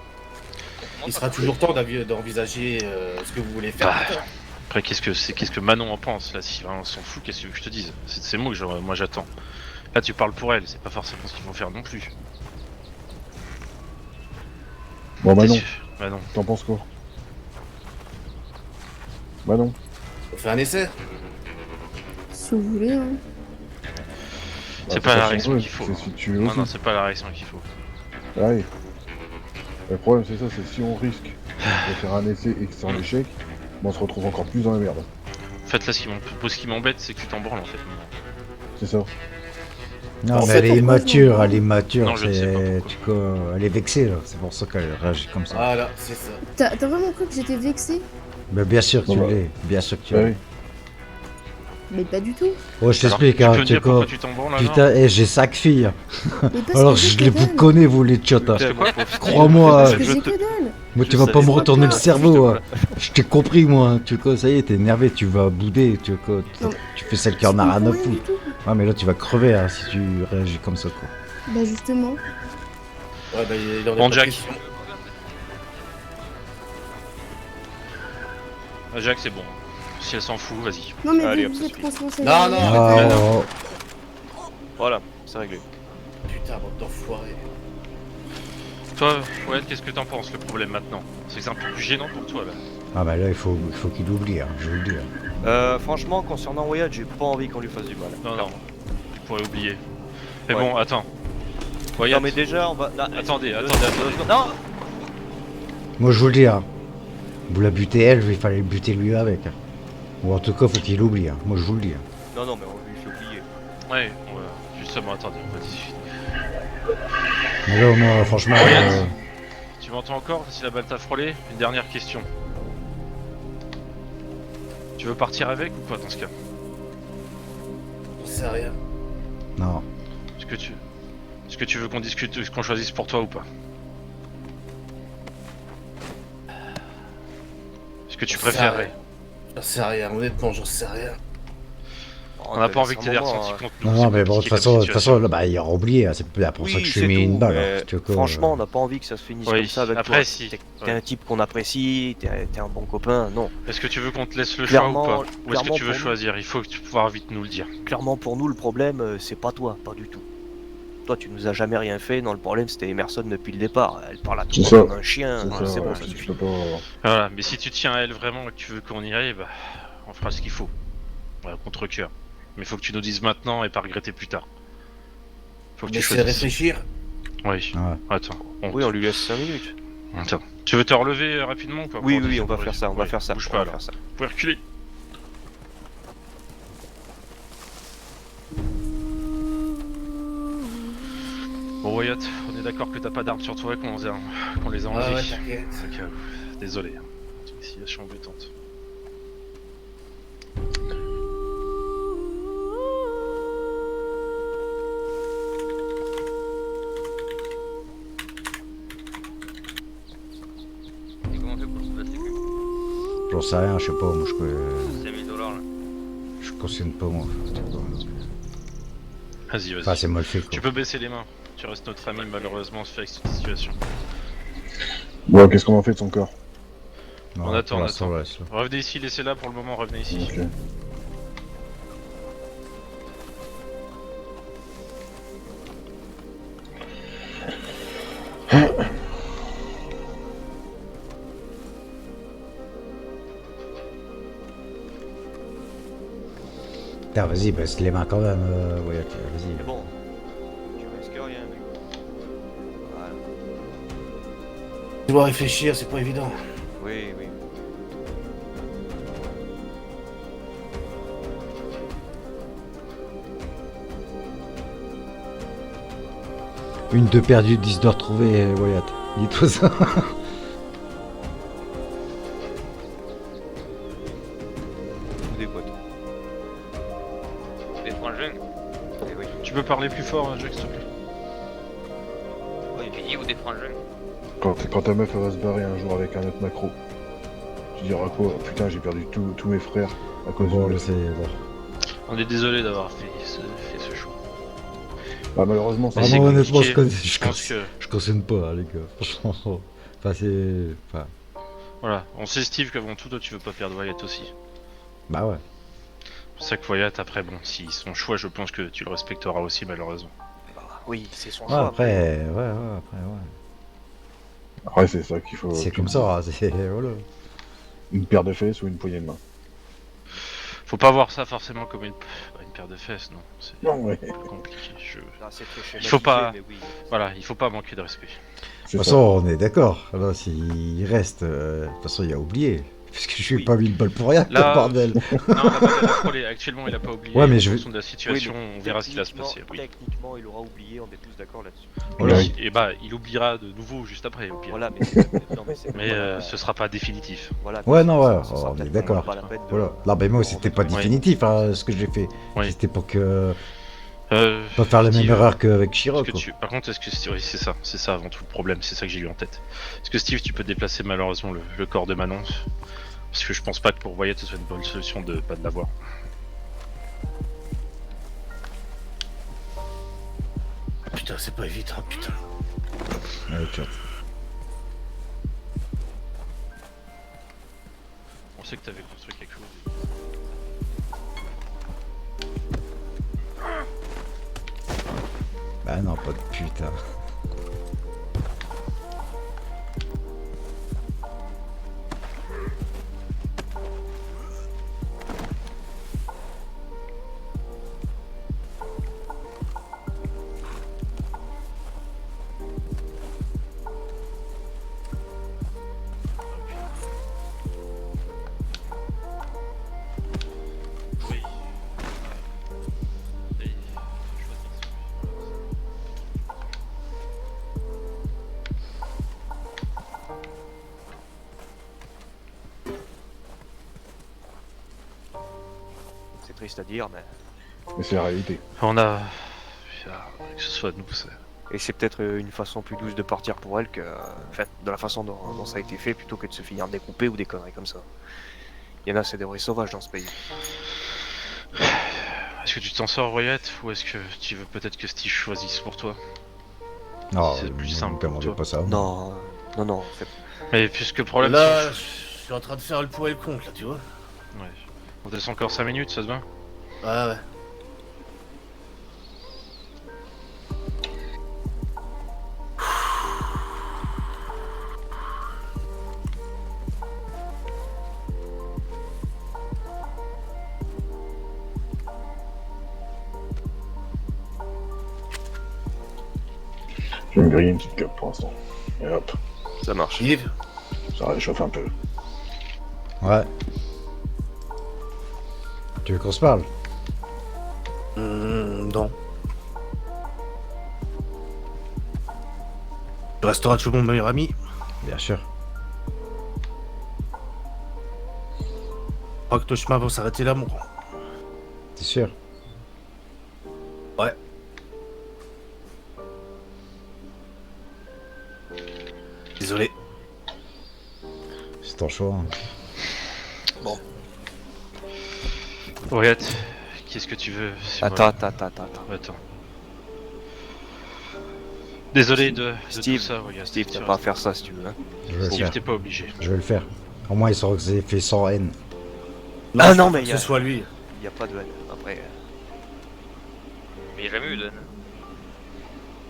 Il sera toujours temps d'envisager ce que vous voulez faire.
Bah,
plus tard.
Après, qu'est-ce que Manon en pense là? Si vraiment on s'en fout, qu'est-ce que tu veux que je te dise? C'est ces mots que moi j'attends. Là, tu parles pour elle, c'est pas forcément ce qu'ils vont faire non plus.
Bon bah non,
Manon.
t'en penses quoi? Bah non.
On fait un essai.
Si vous voulez, hein.
C'est
Bah,
pas la
ça
réaction
change,
qu'il faut.
c'est si tu veux
Non,
aussi.
non, c'est pas la réaction qu'il faut.
Ouais. Le problème c'est ça, c'est si on risque de faire un essai et que c'est un échec, bah, on se retrouve encore plus dans la merde.
En fait, là, ce qui m'embête, c'est que tu t'en branles en fait.
C'est ça.
Non,
En
mais
fait,
elle est
pourquoi
immature,
je-
elle est immature.
Non, je ne sais pas
c'est-
pourquoi.
elle est vexée, là. C'est pour ça qu'elle réagit comme ça.
Voilà, c'est ça.
T'as vraiment cru que j'étais vexée?
Mais bien sûr que
Bon,
tu
bah.
l'es. Bien sûr que tu
Bah
l'es.
oui.
Mais pas du tout.
Oh, je
Alors,
t'explique,
tu
hein,
peux me
tu sais
dire pourquoi
quoi.
tu t'en branles alors?
Putain, j'ai 5 filles.
Mais parce
Alors,
que j'ai
je
que
les vous
dalle.
connais, vous, les tchotas.
Parce que quoi?
Crois-moi.
Parce
Je
que
te-
j'ai que dalle.
Moi,
Je
tu vas pas
savais
me
pas.
retourner le
Je
cerveau.
te
Hein. Je t'ai compris, moi. Hein. Tu vois, ça y est, t'es énervé, tu vas bouder. Tu, vois, quoi.
Non.
Tu fais celle qui en a rien à
Je comprends
foutre.
du tout.
Ah, mais là, tu vas crever hein, si tu réagis comme ça, quoi.
Bah justement.
Ouais, bah, il en est
Bon,
pas
Jack.
question.
Ah, Jacques, c'est bon. Si elle s'en fout, vas-y.
Non mais
Allez,
vous,
hop,
vous
ça
êtes
suffit.
consciencieux.
Non, non,
Ah,
non.
oh,
Voilà, c'est réglé.
Putain, bande d'enfoirés.
Toi, ouais, qu'est-ce que t'en penses le problème maintenant? C'est que c'est un peu plus gênant pour toi là.
ah, bah là, il faut qu'il oublie, hein, je vous le dis. Hein.
Franchement, concernant Wyatt, j'ai pas envie qu'on lui fasse du mal.
Non, non, tu pourrais oublier. Mais
Ouais.
bon, attends.
Non
Wyatt,
mais déjà, on va... Non,
attendez,
deux
attendez,
secondes,
attendez.
deux secondes. Non.
Moi, je vous le dis, hein. Vous la butez elle, il fallait le buter lui avec. Hein. Ou en tout cas, faut qu'il l'oublie. Hein. Moi, je vous le dis. Hein.
Non, non, mais on lui fait oublier.
Ouais, justement, attendez, on va discuter.
Mais là, moi, franchement.
Wyatt. Tu m'entends encore si la balle t'a frôlé? Une dernière question. Tu veux partir avec ou pas dans ce cas?
J'en sais rien.
Non.
Est-ce que tu veux qu'on discute, qu'on choisisse pour toi ou pas? Est-ce que tu
J'en sais
préférerais?
rien. J'en sais rien, honnêtement, j'en sais rien.
On n'a pas envie que t'aies l'air senti contre nous.
Non,
c'est
non, mais bon, de
compliqué
toute
comme
façon,
situation.
là, bah, il aura oublié. Hein. C'est pour ça que je lui ai mis une balle. Hein. Tu vois quoi,
franchement, on n'a pas envie que ça se finisse
Oui,
comme ça avec
après,
toi.
si.
T'es
Ouais.
un type qu'on apprécie, t'es un bon copain, non.
Est-ce que tu veux qu'on te laisse le choix
Clairement-
ou pas? Ou est-ce que
clairement
tu veux
pour nous.
choisir? Il faut que tu pouvoir vite nous le dire.
Clairement, pour nous, le problème, c'est pas toi, pas du tout. Toi, tu nous as jamais rien fait. Non, le problème, c'était Emerson depuis le départ. Elle parle à
C'est
toi
ça.
comme un chien. C'est bon, ça
tu
suffit.
peux pas...
Voilà, mais si tu tiens à elle vraiment et que tu veux qu'on y aille, bah, on fera ce qu'il faut. Voilà, contre-cœur. Mais faut que tu nous dises maintenant et pas regretter plus tard. Faut que tu
Laissez
choisisses.
réfléchir.
Oui.
Ouais.
Attends.
Oui, on lui laisse 5 minutes.
Attends. Tu veux te relever rapidement ou pas?
Oui,
pour
oui,
dire
on va
pour-
faire ça, on va
Ouais,
faire ça.
Bouge
on
pas
va
alors.
faire ça.
Vous pouvez reculer. Bon, Wyatt, on est d'accord que t'as pas d'armes sur toi et qu'on les a enlevés.
Ah ouais, t'inquiète.
Donc, désolé, hein. C'est une situation embêtante.
Et comment on fait pour le coup de la sécu?
J'en sais rien, je sais pas, moi je
5000 $ là.
je cautionne pas moi.
Vas-y, vas-y.
Enfin, c'est mal fait quoi.
Tu peux baisser les mains. Tu restes notre ami, malheureusement, se fait avec cette situation.
Bon, qu'est-ce qu'on en fait de son corps?
Non,
on attend,
pour
on
l'instant,
attend.
laisse-le.
Revenez ici, laissez-la pour le moment, revenez ici.
Ok.
Putain, vas-y, baisse les mains quand même, Wyatt, vas-y.
Mais bon, tu risques rien, mec. Voilà.
Tu dois réfléchir, c'est pas évident.
Oui, oui.
Une de perdue, 10 de retrouvée, Wyatt. Dis-toi ça.
Ou des potes.
Des frangins.
Eh oui.
Tu peux parler plus fort, Jack, s'il te plaît.
Ouais, j'ai dit ou des frangins.
Quand ta meuf elle va se barrer un jour avec un autre macro, tu diras quoi? Putain, j'ai perdu tous mes frères à cause
Bon,
de
là,
lui.
c'est bon.
On est désolé d'avoir fait ce choix.
Ah, malheureusement, ça
Vas-y,
Ah, moi,
compliqué.
honnêtement,
Je pense que...
je cautionne pas, hein, les gars. Franchement. Enfin, c'est. Enfin.
Voilà, on sait Steve qu'avant tout, toi tu veux pas perdre Wyatt aussi.
Bah ouais.
C'est pour ça que Wyatt, après, bon, si son choix, je pense que tu le respecteras aussi, malheureusement.
Bah, oui, c'est son
Ouais,
choix.
après, après, ouais.
Après, c'est ça qu'il faut.
C'est
tu
comme
dis.
ça, hein, c'est. Voilà.
Une paire de fesses ou une poignée de main.
Faut pas voir ça forcément comme une paire de fesses, non. C'est
Non, ouais.
compliqué.
Ah, c'est très
Il faut pas-
schématisé, mais oui.
Voilà, il faut pas manquer de respect.
De
C'est
toute
ça.
façon, on est d'accord. Là, s'il reste, de toute façon, il a oublié. Parce que je lui ai
Oui.
pas mis le bal pour rien,
Là-
le bordel.
Non, on a pas de frôler. Actuellement, il a pas oublié.
Ouais, mais
en
je veux-
fonction de la situation,
Oui, mais
on verra ce qui va se
techniquement-
passer. Oui.
Techniquement, il aura oublié, on est tous d'accord là-dessus.
Voilà.
Oui.
Et bah, il oubliera de nouveau juste après, au pire.
Voilà, mais non, mais c'est.
Mais
voilà,
ce sera pas définitif.
voilà,
Ouais,
mais
non,
ça-
ouais,
ça sera
on est
peut-être
d'accord.
pas la peine de-
Voilà. Non, mais moi, c'était pas
Ouais.
définitif, hein, ce que j'ai fait.
Oui.
C'était pour que.
Euh,
Pas faire la même
Steve,
erreur qu'avec
est-ce
Shiro,
que
quoi.
Par contre, est-ce que oui, c'est ça avant tout le problème, c'est ça que j'ai eu en tête. Est-ce que Steve, tu peux déplacer malheureusement le corps de Manon? Parce que je pense pas que pour Wyatt ce soit une bonne solution de pas de l'avoir.
Putain, c'est pas évident, putain.
Ouais, tu vois.
On sait que t'avais construit quelque chose.
Bah non, pas de putain.
Oui. Et choisir
C'est triste à dire, mais.
Mais c'est la réalité.
On a. Que ce soit nous, c'est.
Et c'est peut-être une façon plus douce de partir pour elle que. Enfin, de la façon dont ça a été fait, plutôt que de se finir découpé ou des conneries comme ça. Il y en a, c'est des vrais sauvages dans ce pays.
Est-ce que tu t'en sors, Wyatt, ou est-ce que tu veux peut-être que Steve choisisse pour toi?
Non,
C'est plus
ne
simple
me
pour
demandez
toi.
pas ça.
Non, non, non, en fait.
Mais puisque le problème,
Là, je suis en train de faire le pour et le contre, là, tu vois.
Ouais. On te laisse encore 5 minutes, ça te va?
Ouais, ouais.
Je vais me griller une petite cup pour l'instant. Et hop,
Ça marche.
Yves,
ça réchauffe un peu.
Ouais. Tu veux qu'on se parle?
non. Tu resteras toujours mon meilleur ami.
Bien sûr.
Je crois que nos chemins vont s'arrêter là, mon grand.
T'es sûr?
Ouais. Désolé.
C'est ton choix. Hein.
Wyatt, qu'est-ce que tu veux?
Attends.
Attends. Désolé de
Steve,
tout ça, Wyatt.
Steve, t'as pas à faire ça si tu veux. Hein.
Je vais le
Steve,
faire.
t'es pas obligé.
Je vais le faire. Au moins, ils sauront que c'est fait sans haine.
Ah non, mais
que ce soit lui.
y a pas de haine. Après,
Mais jamais eu de haine.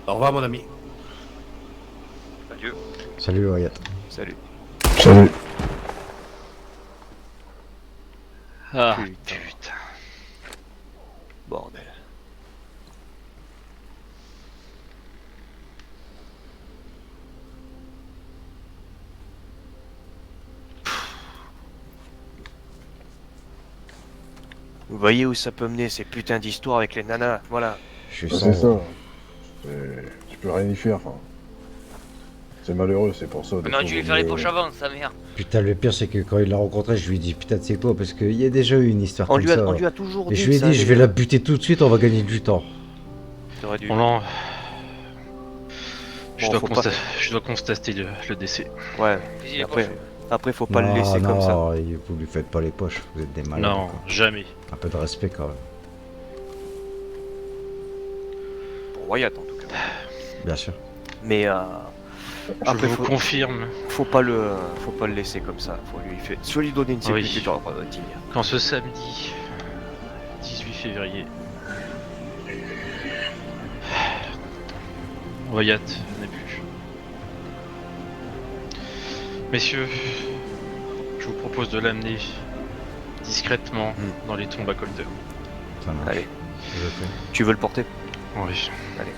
Au revoir, mon ami.
Adieu.
Salut, Wyatt.
salut.
Salut.
Ah,
Putain. Bordel. Vous voyez où ça peut mener ces putains d'histoires avec les nanas, voilà.
Je suis
C'est
sans.
ça. Tu peux rien y faire, enfin. C'est malheureux, c'est pour ça. des
Mais non,
fois,
tu lui
vaut
faire les
mieux-
poches avant, sa mère.
Putain, le pire, c'est que quand il l'a rencontré, je lui ai dit, putain, c'est quoi? Parce qu'il y a déjà eu une histoire
On
comme
lui, a,
ça.
on lui a toujours
Et
dit
je lui ai
que ça
dit, je
allait-
vais la buter tout de suite, on va gagner du temps.
T'aurais dû-
on l'en...
Bon, faut pas-
Je dois constater le décès.
Ouais,
Vas-y, les
après,
poches.
après faut pas
non,
le laisser
non,
comme ça.
vous lui faites pas les poches, vous êtes des malades.
Non,
quoi.
jamais.
Un peu de respect quand même.
Pour Wyatt en tout cas.
Bien sûr.
Mais
Je
après
vous confirme,
faut pas le laisser comme ça. Faut lui donner une
Oui.
sépulture digne.
quand ce samedi 18 février, Wyatt n'est plus. Messieurs, je vous propose de l'amener discrètement dans les tombes à Colter.
Ça marche.
Allez,
Je le fais.
tu veux le porter?
Oui.
Allez.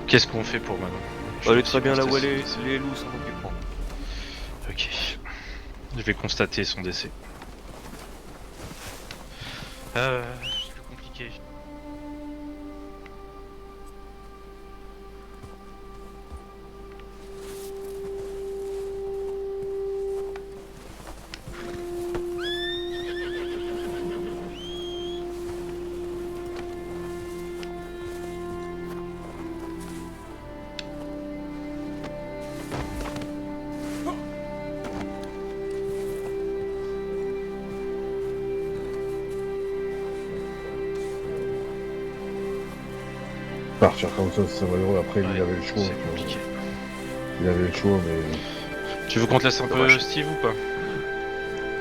Qu'est-ce qu'on fait pour maintenant?
Elle est très bien là où elle est, les loups s'en occuperont.
Ok. Je vais constater son décès. C'est plus compliqué.
Partir comme ça, c'est malheureux. Après, il
Ouais,
avait le choix.
c'est compliqué.
Il avait le choix, mais.
Tu veux qu'on te laisse un peu
Dommage.
Steve ou pas?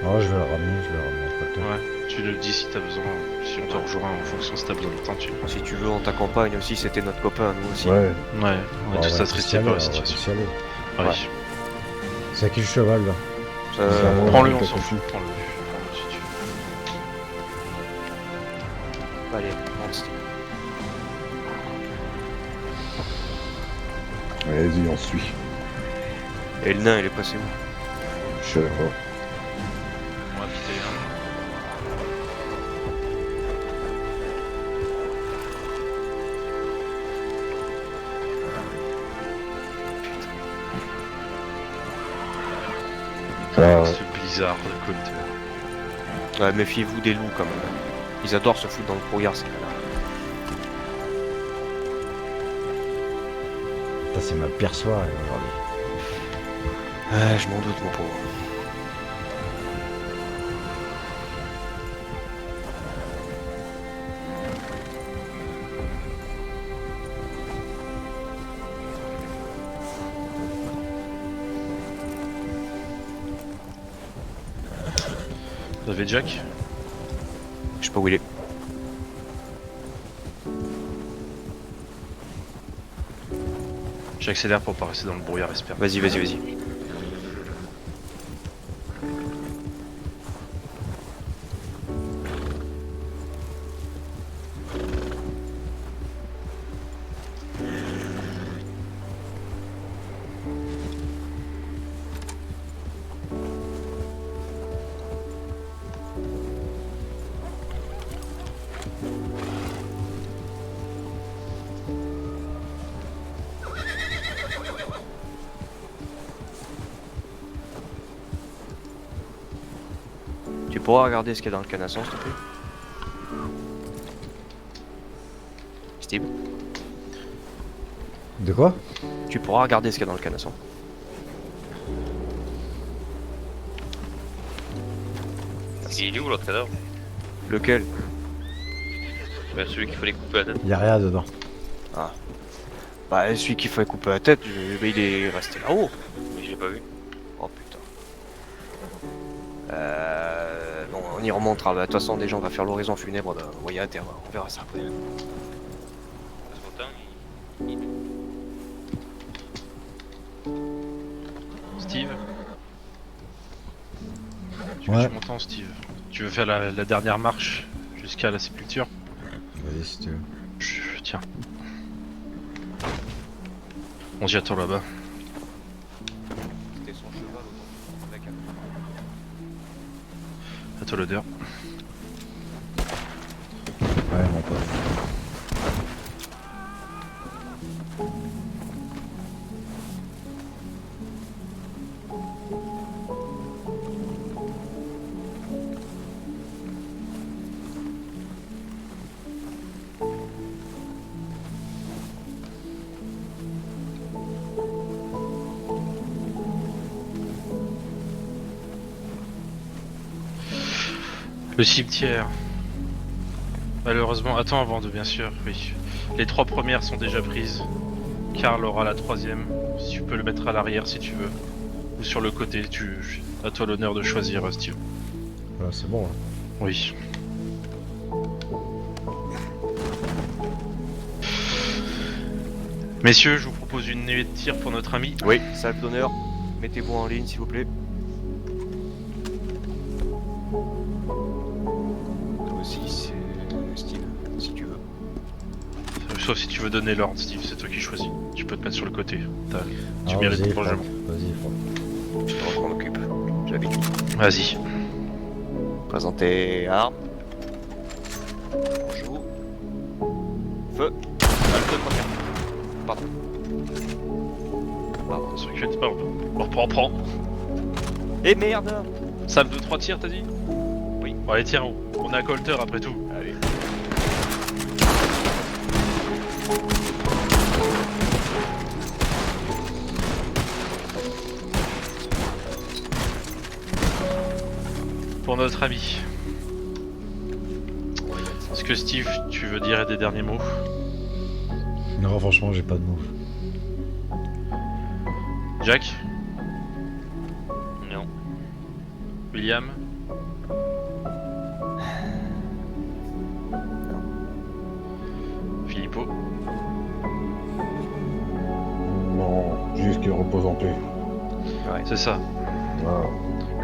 Oh, je vais le ramener en fait.
Ouais. Tu le dis si t'as besoin, si on te rejoint en fonction si t'as besoin de temps.
Si tu veux, on t'accompagne aussi. C'était notre copain, nous aussi.
Ouais.
Ouais, on est
Bon,
tous
on va
attristés
tous y
par la
aller, on va
situation.
tous y aller.
Ouais.
Ouais.
C'est à qui le cheval là?
Euh,
Prends-le, on
pas
s'en
de
fout.
soucis.
Prends-le si tu veux.
allez, monte, Steve.
Vas-y, on suit.
Et le nain, il est passé où?
Je sais pas.
On va quitter un.
Ah,
Ce blizzard de Colter.
Ouais, méfiez-vous des loups quand même. Ils adorent se foutre dans le brouillard, ces gars-là.
Putain, c'est ma pire soirée aujourd'hui.
Ah, je m'en doute, mon pauvre.
Vous avez Jack?
Je sais pas où il est.
J'accélère pour pas rester dans le brouillard, espère.
Vas-y, vas-y, vas-y. pourras regarder ce qu'il y a dans le canasson, s'il te plaît? Steve,
De quoi?
tu pourras regarder ce qu'il y a dans le canasson.
Il est où l'autre cadavre?
Lequel?
Bah, celui qu'il fallait couper la tête.
Y a rien dedans.
Bah, celui qu'il fallait couper la tête, il est resté là-haut.
Mais je l'ai pas vu.
Oh putain. Bon, on y remontera. Bah, de toute façon, déjà, on va faire l'horizon funèbre de Wyatt et on verra ça après.
Parce qu'autant, il...
Steve?
Ouais.
Tu m'entends, Steve? Tu veux faire la dernière marche jusqu'à la sépulture?
Vas-y si tu veux.
Tiens. On s'y attend là-bas.
C'était son cheval avec un...
À toi l'odeur.
Ouais, mon pote.
Le cimetière. Malheureusement, attends avant de bien sûr, oui. Les 3 premières sont déjà prises. Karl aura la 3ème. Si tu peux le mettre à l'arrière si tu veux. Ou sur le côté, à toi l'honneur de choisir, Steve.
Ouais, c'est bon. Hein.
Oui. Messieurs, je vous propose une nuée de tir pour notre ami.
Oui, salle d'honneur. Mettez-vous en ligne, s'il vous plaît. Toi aussi, c'est Steve, si tu veux.
Sauf si tu veux donner l'ordre, Steve, c'est toi qui choisis. Tu peux te mettre sur le côté. Tu
Ah,
mérites
vas-y,
ton
Franck.
largement.
Vas-y, Franck.
Je m'en occupe. J'habite.
Vas-y.
Présentez armes. On joue. Feu. Salle de première. Pardon.
On s'inquiète pas, on reprend.
Et merde!
Salve de 3 tirs, t'as dit?
Oui.
Bon, allez, tiens, on est à Colter après tout.
Allez.
Pour notre ami. Est-ce que Steve, tu veux dire des derniers mots?
Non, franchement, j'ai pas de move.
Jack?
Non.
William? Filippo?
Non, juste qu'il repose en paix.
C'est ça.
Voilà.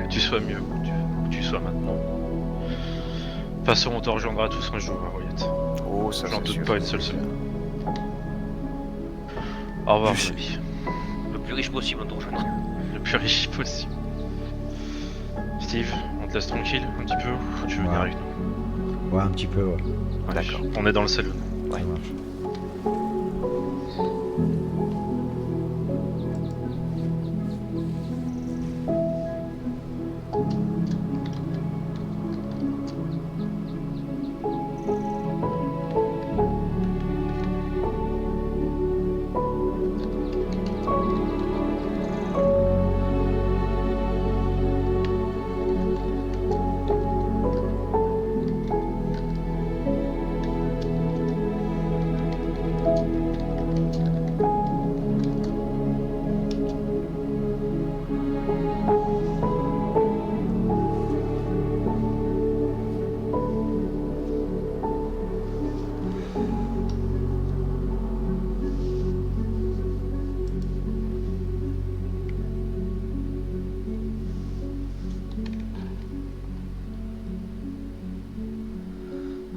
Que tu sois mieux, où tu sois maintenant. De toute façon, on te rejoindra tous un jour, Wyatt.
Oh, ça
J'en
c'est
doute
sûr.
pas une seule seconde. Au revoir,
Je-
mon ami.
Le plus riche possible, on te rejoindra.
Le plus riche possible. Steve, on te laisse tranquille un petit peu ou tu veux venir
Ouais.
avec nous?
Ouais, un petit peu, ouais.
D'accord.
On est dans le salon.
Ça marche.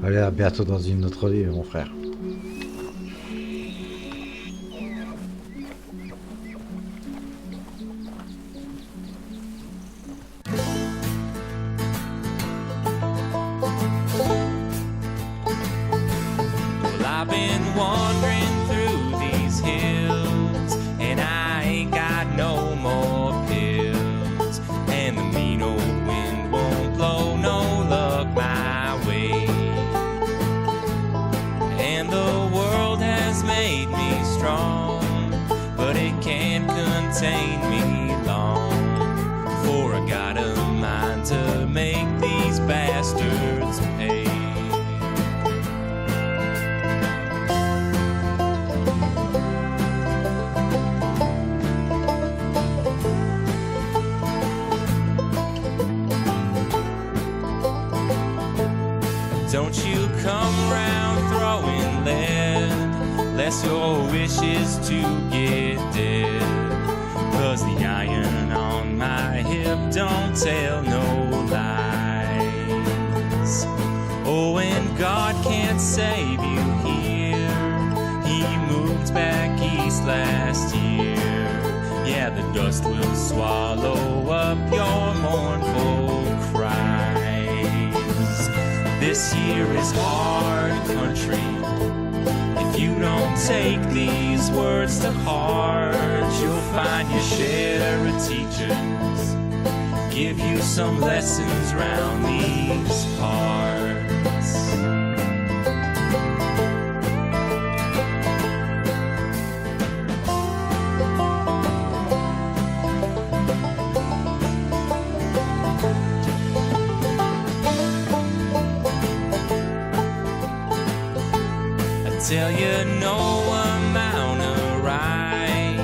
Allez, à bientôt dans une autre vie, mon frère.
Well, I've been wandering through these hills, and I ain't got no more pills. And the mean old wind won't blow no entertain me long. For I got a mind to make these bastards pay. Don't you come round throwing lead, lest your wish is to get dead. 'Cause the iron on my hip don't tell no lies. Oh, and God can't save you here. He moved back east last year. Yeah, the dust will swallow up your mournful cries. This here is hard country. If you don't take these words to heart, you'll find your share of teachers give you some lessons round these parts. Tell you no amount of right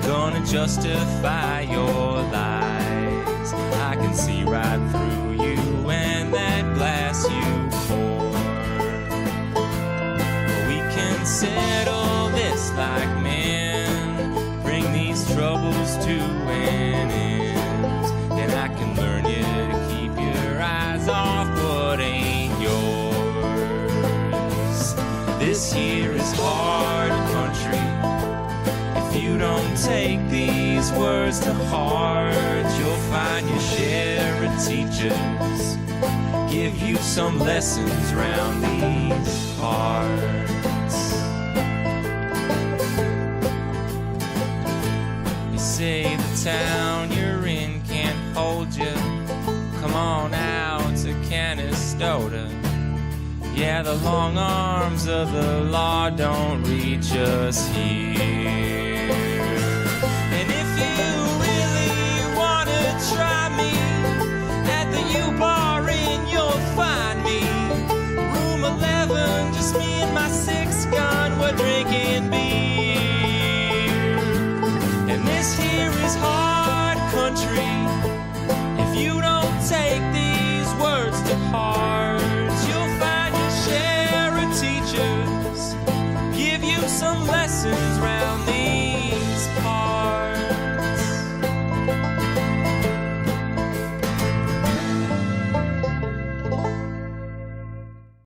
gonna justify your lies. I can see right through you and that glass you pour. But we can settle this like men, bring these troubles to an end. And I can learn you to keep your eyes off what ain't yours. This here is hard country. If you don't take these words to heart, you'll find your share of teachers give you some lessons round these parts. You say the town you're in can't hold you. Come on out to Canastota. Yeah, the long arms of the law don't reach us here. And if you really wanna try me, at the U-Bar Inn you'll find me. Room 11, just me and my 6-gun, we're drinking beer. And this here is hard country. If you don't take these words to heart, you'll find share of teachers give you some lessons round the